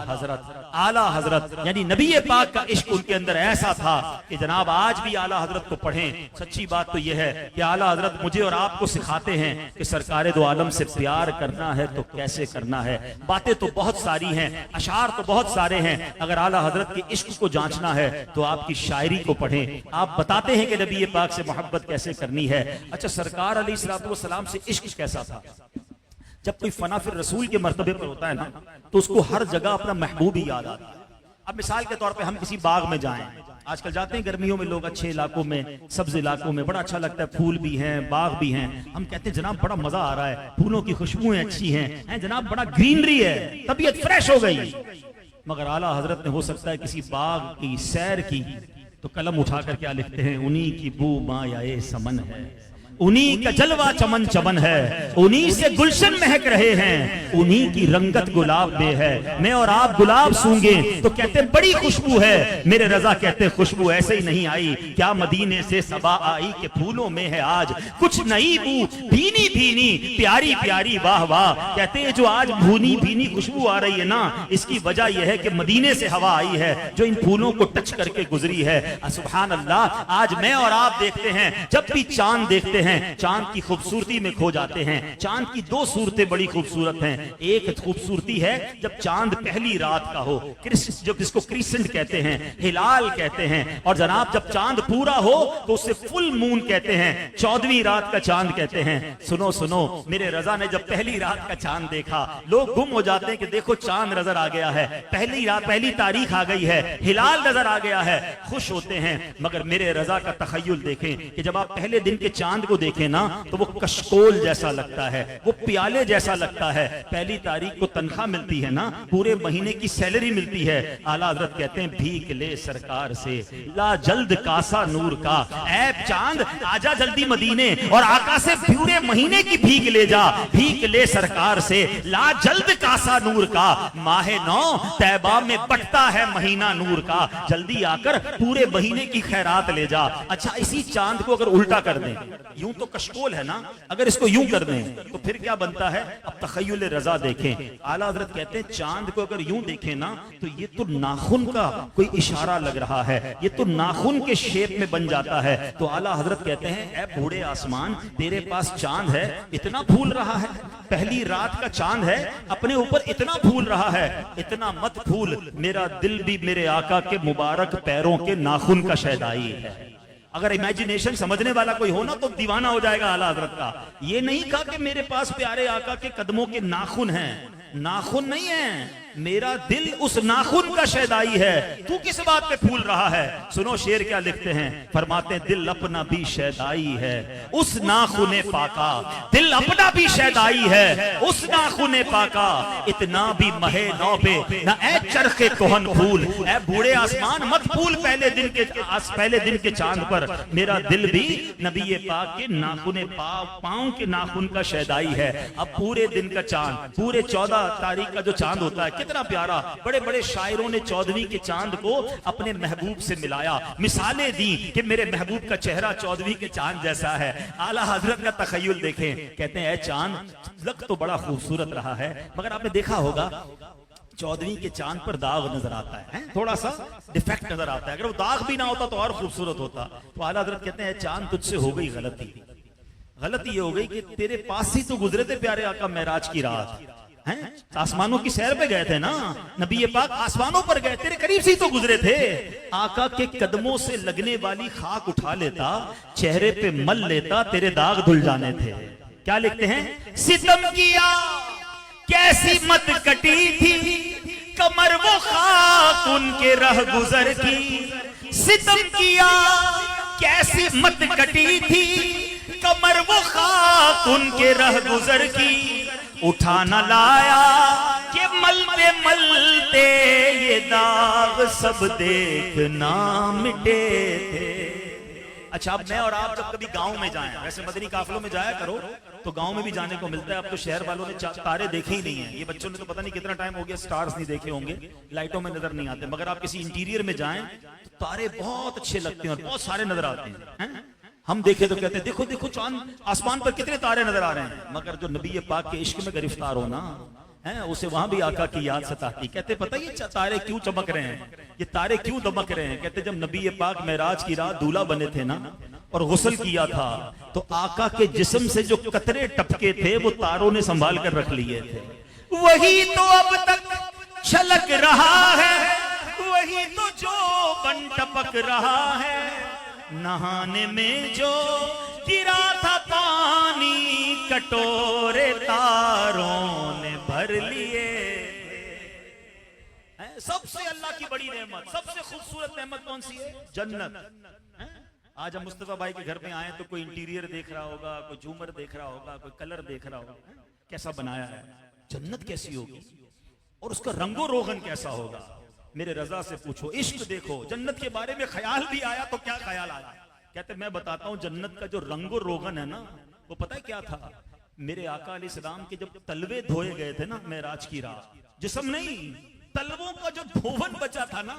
हजरत यानी नबी पाक का इश्क उनके अंदर ऐसा था कि जनाब आज भी आला हजरत को पढ़ें। सच्ची बात तो यह है कि आला हजरत मुझे और आपको सिखाते हैं कि सरकारे दो आलम से प्यार करना है तो कैसे करना है। बातें तो बहुत सारी हैं, अशार तो बहुत सारे हैं, अगर आला हजरत के इश्क को जांचना है तो आपकी शायरी को पढ़ें। आप बताते हैं कि नबी पाक से मोहब्बत कैसे करनी है। अच्छा, सरकार अलैहिस्सलातु वस्सलाम से इश्क कैसा था? जब कोई फना फिर रसूल के मर्तबे पर होता है ना, तो उसको हर जगह अपना महबूब ही याद आता है। अब मिसाल के तौर पे हम किसी बाग में जाएं, आजकल जाते हैं गर्मियों में लोग अच्छे इलाकों में, सब्ज इलाकों में, बड़ा अच्छा लगता है, फूल भी हैं, बाग भी हैं, हम कहते हैं जनाब बड़ा मजा आ रहा है, फूलों की खुशबुएं अच्छी हैं, जनाब बड़ा ग्रीनरी है, तबीयत फ्रेश हो गई। मगर आला हजरत ने हो सकता है किसी बाग की सैर की तो कलम उठाकर क्या लिखते हैं, उन्हीं की बू मायाए समन है, उन्हीं का जलवा चमन चमन है, उन्हीं से गुलशन महक रहे हैं, उन्हीं की रंगत गुलाब में है। मैं और आप गुलाब सूंघे तो कहते बड़ी खुशबू है, मेरे रजा कहते खुशबू ऐसे ही नहीं आई, क्या मदीने से सबा आई के फूलों में है आज कुछ नई बू, भीनी भीनी प्यारी प्यारी वाह वाह। कहते हैं जो आज भूनी भीनी खुशबू आ रही है ना, इसकी वजह यह है कि मदीने से हवा आई है जो इन फूलों को टच करके गुजरी है। सुभान अल्लाह। आज मैं और आप देखते हैं, जब भी चांद देखते हैं चांद की खूबसूरती में खो जाते हैं। चांद की दो सूरतें बड़ी खूबसूरत हैं। एक खूबसूरती है जब चांद पहली रात का हो, जो जिसको क्रिसेंट कहते हैं, हिलाल कहते हैं, और जनाब जब चांद पूरा हो तो उसे फुल मून कहते हैं, 14वीं रात का चांद कहते हैं। सुनो सुनो, मेरे रजा ने जब पहली रात का चांद देखा, लोग गुम हो जाते हैं कि देखो चांद नजर आ गया है, पहली रात पहली तारीख आ गई है, हिलाल नजर आ गया है, खुश होते हैं। मगर मेरे रजा का तखय्युल देखें कि जब आप पहले दिन के चांद को देखें ना, तो वो कशकोल जैसा लगता है, वो प्याले जैसा लगता है। पहली तारीख को तनख्वाह मिलती है ना, पूरे महीने की सैलरी मिलती है। आला हज़रत कहते हैं भीख ले सरकार से, ला जल्द कासा नूर का, ऐ चांद आजा जल्दी मदीने और आका से पूरे महीने की भीख ले जा, भीख ले सरकार से, ला जल्द कासा नूर का। माहे नौ तैबा में बटता है महीना नूर का, जल्दी आकर पूरे महीने की खैरात ले जा। अच्छा, इसी चांद को अगर उल्टा कर दें, यूं तो कशकोल है ना, अगर इसको यूं कर दें तो फिर क्या बनता है। अब तखय्युल रजा देखें, आला हजरत कहते हैं चांद को अगर यूं देखें ना तो ये तो नाखून का कोई इशारा लग रहा है, ये तो नाखून के शेप में बन जाता है। तो आला हजरत कहते हैं ऐ बूढ़े आसमान, तेरे पास चांद है, इतना फूल रहा है, पहली रात का चांद है, अपने ऊपर इतना फूल रहा है, इतना मत फूल, मेरा दिल भी मेरे आका के मुबारक पैरों के नाखून का शहदाई है। अगर इमेजिनेशन समझने वाला कोई हो ना तो दीवाना हो जाएगा आला हजरत का। ये नहीं कहा कि मेरे पास प्यारे आका के कदमों के नाखून हैं, नाखून नहीं है, मेरा दिल उस नाखून का शहदाई है, तू किस बात पे फूल रहा है। सुनो शेर क्या लिखते हैं, फरमाते हैं दिल अपना भी शहदाई है उस नाखूने पाका, दिल अपना भी शहदाई है उस नाखूने पाका, इतना भी महे नौ पे ना ए चरखे कोहन फूल। ए बूढ़े आसमान मत फूल पहले दिन के चांद पर, मेरा दिल भी नबी पाक के नाखूने पाँव के नाखून का शहदाई है। अब पूरे दिन का चांद, पूरे 14 तारीख का जो चांद होता है कितना प्यारा, बड़े बड़े शायरों ने 14वीं के चांद को अपने महबूब से मिलाया, मिसालें दी कि मेरे महबूब का चेहरा 14वीं के चांद जैसा है। आला हजरत का तखय्युल देखें, कहते हैं चांद लग तो बड़ा खूबसूरत रहा है, मगर आपने देखा होगा 14वीं के चांद पर दाग नजर आता है, थोड़ा सा डिफेक्ट नजर आता है, अगर वो दाग भी ना होता तो और खूबसूरत होता। तो आला हजरत कहते हैं चांद तुझसे हो गई गलती, गलती ये हो गई कि तेरे पास ही तो गुजरे थे प्यारे आका मेराज की रात हैं, आसमानों की सैर पे गए थे ना, नबी पाक आसमानों पर गए, तेरे करीब से ही तो गुजरे थे। आका के कदमों से लगने वाली खाक उठा लेता, चेहरे पे मल लेता, तेरे दाग धुल जाने थे। क्या लिखते हैं, सितम किया कैसी मत कटी थी, कमर वो खाक उनके रह गुजर की। सितम किया कैसी मत कटी थी, कमर वो खाक उनके रह गुजर की। उठा न लाया कि मलते मलते ये दाग सब देखना मिटे थे। अच्छा, अब मैं और आप जब कभी गांव में जाएं, वैसे मदनी काफिलों में जाया करो तो गांव में भी जाने को मिलता है। अब तो शहर वालों ने तारे देखे ही नहीं है, ये बच्चों ने तो पता नहीं कितना टाइम हो गया स्टार्स नहीं देखे होंगे, लाइटों में नजर नहीं आते, मगर आप किसी इंटीरियर में जाएं तो तारे बहुत अच्छे लगते हैं और बहुत सारे नजर आते हैं। हम देखे तो कहते हैं देखो देखो चांद आसमान पर कितने तारे नजर आ रहे हैं, मगर जो नबी पाक के इश्क में गिरफ्तार हो ना है, उसे वहां भी आका की याद सताती। कहते पता ये तारे क्यों चमक रहे हैं, ये तारे क्यों दमक रहे हैं। कहते जब नबी पाक मेराज की रात दूल्हा बने थे ना और गुस्ल किया था तो आका के जिस्म से जो कतरे टपके थे वो तारों ने संभाल कर रख लिए थे। वही तो अब तक छलक रहा है, वही तो जो बन टपक रहा है, नहाने में जो गिरा था पानी कटोरे तारों ने भर लिए। सबसे अल्लाह की बड़ी नेमत, सबसे खूबसूरत नेमत कौन सी है, जन्नत। आज हम मुस्तफा भाई के घर में आए तो कोई इंटीरियर देख रहा होगा, कोई झूमर देख रहा होगा, कोई कलर देख रहा होगा, कैसा बनाया है, जन्नत कैसी होगी और उसका रंगो रोगन कैसा होगा। मेरे रजा से पूछो, इश्क देखो, जन्नत के बारे में ख्याल भी आया तो क्या ख्याल आया। कहते मैं बताता हूं, जन्नत का जो रंगो रोगन है ना वो पता है क्या था। मेरे आका अलैहिस्सलाम के जब तलवे धोए गए थे ना मेराज की रात, जिस्म नहीं तलवों का जो धोवन बचा था ना,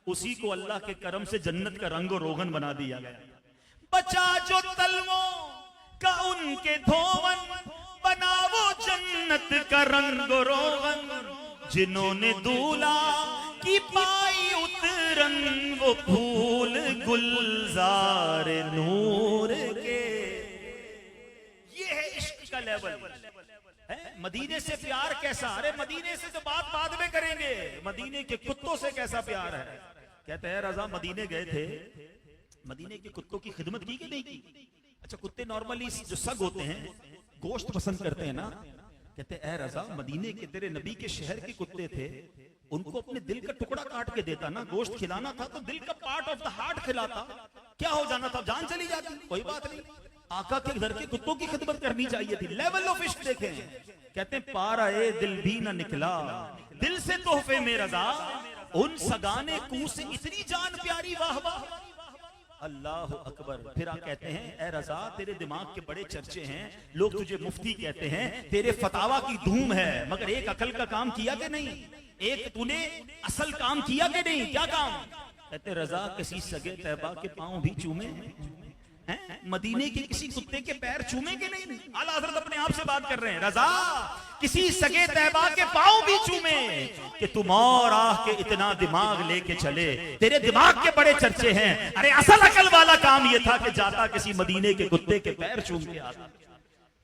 उसी को अल्लाह के करम से जन्नत का रंगो रोगन बना दिया गया। बचा जो तलवों का उनके धोवन, बना वो जन्नत का रंगो रोगन। जिन्होंने दूल्हा की पाई उतरन, वो फूल गुलजार नूर के। ये है इश्क का लेवल है। मदीने से प्यार कैसा, अरे मदीने से तो बात बाद में करेंगे, मदीने के कुत्तों से कैसा प्यार है। कहते हैं रजा मदीने गए थे, मदीने के कुत्तों की खिदमत की कि नहीं की। अच्छा, कुत्ते नॉर्मली जो सग होते हैं गोश्त पसंद करते हैं ना। कहते ऐ रजा मदीने के तेरे नबी के शहर के कुत्ते थे, उनको अपने दिल का टुकड़ा काट के देता ना, गोश्त खिलाना था तो दिल का पार्ट ऑफ द हार्ट खिलाता, क्या हो जाना था, जान चली जाती, कोई बात नहीं। आका के घर के कुत्तों की खिदमत करनी चाहिए थी। लेवल ऑफ इश्क देखें। कहते हैं पारा ए दिल भी ना निकला, दिल से तोहफे में रजा, उन सगाने कू से इतनी जान प्यारी, वाह वाह अल्लाह अकबर। फिर आप कहते हैं ऐ रजा तेरे दिमाग के बड़े चर्चे हैं, लोग तुझे मुफ्ती कहते हैं, तेरे फतावा की धूम है, मगर एक अकल का काम किया कि नहीं, एक तूने असल काम किया कि नहीं, क्या काम। कहते रजा किसी सगे तैबा के पांव भी चूमे, मदीने के किसी कुत्ते के पैर चूमेंगे नहीं। आला हजरत अपने आप से बात कर रहे हैं, रजा किसी सगे तैबा के पांव भी चूमे कि तुम और आह के इतना दिमाग लेके चले, तेरे दिमाग के बड़े चर्चे हैं। अरे असल अकल वाला काम ये था कि जाता किसी मदीने के कुत्ते के पैर चूम के आता।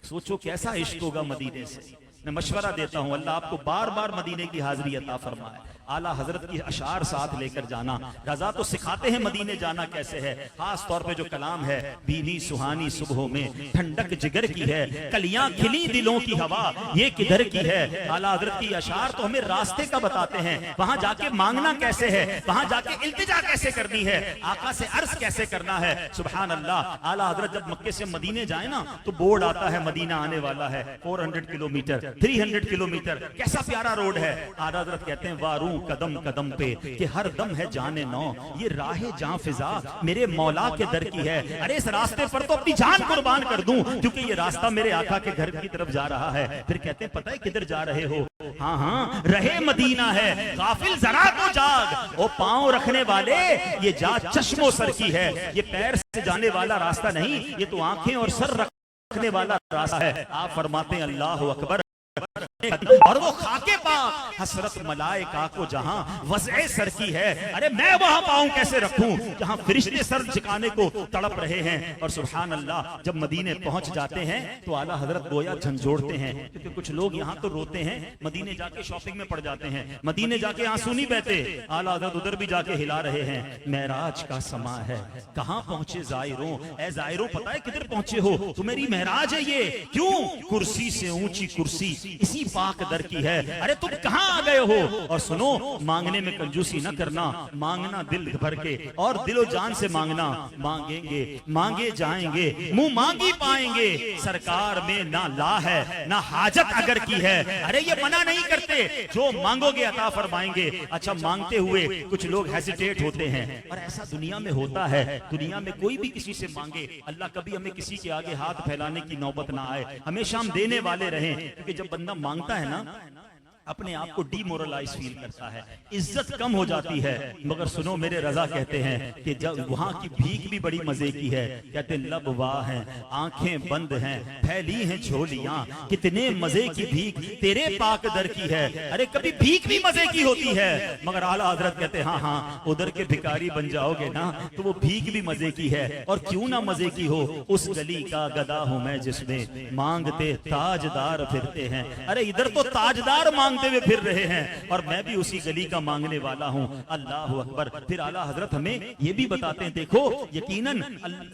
सोचो कैसा इश्क होगा मदीने से। मैं मशवरा देता हूं, अल्लाह आपको बार बार मदीने की हाजिरी अता फरमाए। आला हजरत की अशार साथ लेकर जाना। रजा तो सिखाते हैं मदीने जाना कैसे है, खास तौर पे जो कलाम है, भीनी सुहानी सुबहों में ठंडक जिगर की है, कलियां खिली दिलों की हवा ये किधर की है। आला हजरत की अशार तो हमें रास्ते का बताते हैं, वहां जाके मांगना कैसे है, वहां जाके इल्तिजा कैसे करनी है, आका से अर्ज कैसे करना है। सुभान अल्लाह। आला हजरत जब मक्के से मदीने जाए ना तो बोर्ड आता है मदीना आने वाला है, 400 किलोमीटर 300 किलोमीटर, कैसा प्यारा रोड है। आला हजरत कहते हैं वारू कदम कदम पे कि हर दम है जाने नौ, ये राहे जान फिजा मेरे मौला के दर की है। अरे इस रास्ते पर तो अपनी जान कुर्बान कर दूं क्योंकि ये रास्ता मेरे आका के घर की तरफ जा रहा है। फिर कहते हैं पता है किधर जा रहे हो? हाँ हाँ रहे मदीना है, गाफिल जरा तो जाग, ओ पांव रखने वाले ये जा चश्मो सर की है। ये पैर से जाने वाला रास्ता नहीं, ये तो आंखें और सर रखने वाला रास्ता है। आप फरमाते हैं अल्लाह अकबर। और वो खाके पाक हसरत मलाइका को जहां वज़े सर की है, अरे मैं वहां पाऊं कैसे रखूं जहां फरिश्ते सर झुकाने को तड़प रहे हैं। और सुभान अल्लाह जब मदीने पहुंच जाते हैं तो आला हजरत गोया झंझोड़ते हैं, क्योंकि कुछ लोग यहां तो रोते हैं, मदीने जाके शॉपिंग में पड़ जाते हैं, मदीने जाके आंसू नहीं बहते। आला हजरत उधर भी जाके हिला रहे हैं। महराज का समा है, कहां पहुंचे जायरों, ए जायरों पता है किधर पहुंचे हो? तो मेरी महराज है ये। क्यों? कुर्सी से ऊंची कुर्सी इसी पाक दर की है। अरे तुम कहां आ गए हो? और सुनो, मांगने में कंजूसी न करना, मांगना दिल भर के और दिलो जान से मांगना। मांगेंगे मांगे जाएंगे, मुंह मांगी पाएंगे, सरकार में ना ला है ना हाजत अगर की है। अरे ये मना नहीं करते, जो मांगोगे अता फरमाएंगे। अच्छा, मांगते हुए कुछ लोग हेसिटेट होते हैं, और ऐसा दुनिया में होता है। दुनिया में कोई भी किसी से मांगे, अल्लाह कभी हमें किसी के आगे हाथ फैलाने की नौबत ना आए, हमेशा हम देने वाले रहें। क्योंकि जब बंदा मांगता है ना, अपने आप को डीमोरलाइज फील करता है, इज्जत कम हो जाती है। मगर सुनो, मेरे रजा कहते हैं कि जब वहां की भीख भी बड़ी मजे की है। कहते लब वाह हैं, आंखें बंद हैं, फैली हैं झोलियां, कितने मजे की भीख तेरे पाक दर की है। अरे कभी भीख भी मजे की होती है। मगर आला हजरत कहते हैं हाँ हाँ, उधर के भिखारी बन जाओगे ना तो वो भीख भी मजे की है। और क्यों ना मजे की हो, उस गली का गदा हूं मैं जिसमें मांगते ताजदार फिरते हैं। अरे इधर तो ताजदार मांगते हुए फिर रहे हैं, और मैं भी उसी गली का मांगने वाला हूं। अल्लाह अकबर। फिर आला हजरत हमें ये भी बताते हैं, देखो यकीनन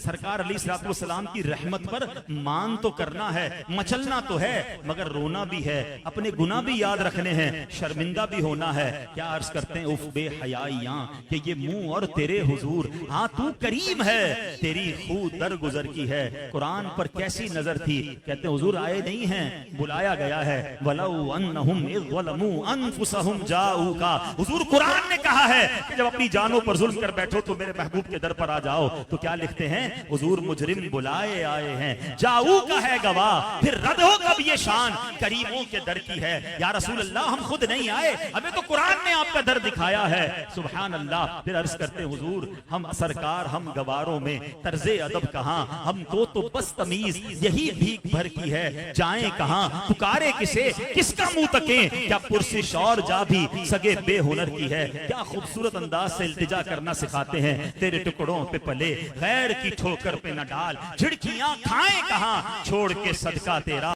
सरकार अलैहिस्सलाम की रहमत पर मान तो करना है, मचलना तो है, मगर रोना भी है, अपने गुनाह भी याद रखने हैं, शर्मिंदा भी होना है। क्या अर्ज करते हैं, उफ बेहयाइयां कि ये मुंह और तेरे हुजूर, हाँ तू करीम है, तेरी खूब दर गुजर की है। कुरान पर कैसी नजर थी। कहते हैं हुजूर आए नहीं हैं, बुलाया गया है। वलौ अन्नहुम अनफुसहुम जाऊका। हुजूर कुरान ने कहा है कि जब अपनी जानों पर जुल्म कर बैठो तो मेरे महबूब के दर पर आ जाओ। तो क्या लिखते हैं, हुजूर मुजरिम बुलाए आए हैं, जाऊ का है गवाह, फिर रद हो कब ये शान करीमों के दर की है। या रसूल अल्लाह, हम खुद नहीं आए, हमें तो कुरान ने आपका दर दिखाया है। सुभान अल्लाह। फिर अर्ज करते हैं, हुजूर हम सरकार, हम गवारों में तर्जे अदब कहां, हमको तो बस तमीज यही भीख भर की है। जाएं कहां, पुकारे किसे, किसका मुंह तकें, क्या पुरसिश और जा भी सगे बेहुनर की है। क्या खूबसूरत अंदाज से इल्तिजा करना सिखाते हैं। तेरे टुकड़ों पे पले, गैर की ठोकर पे न डाल, झिड़कियां खाएं कहां, छोड़ के सदका तेरा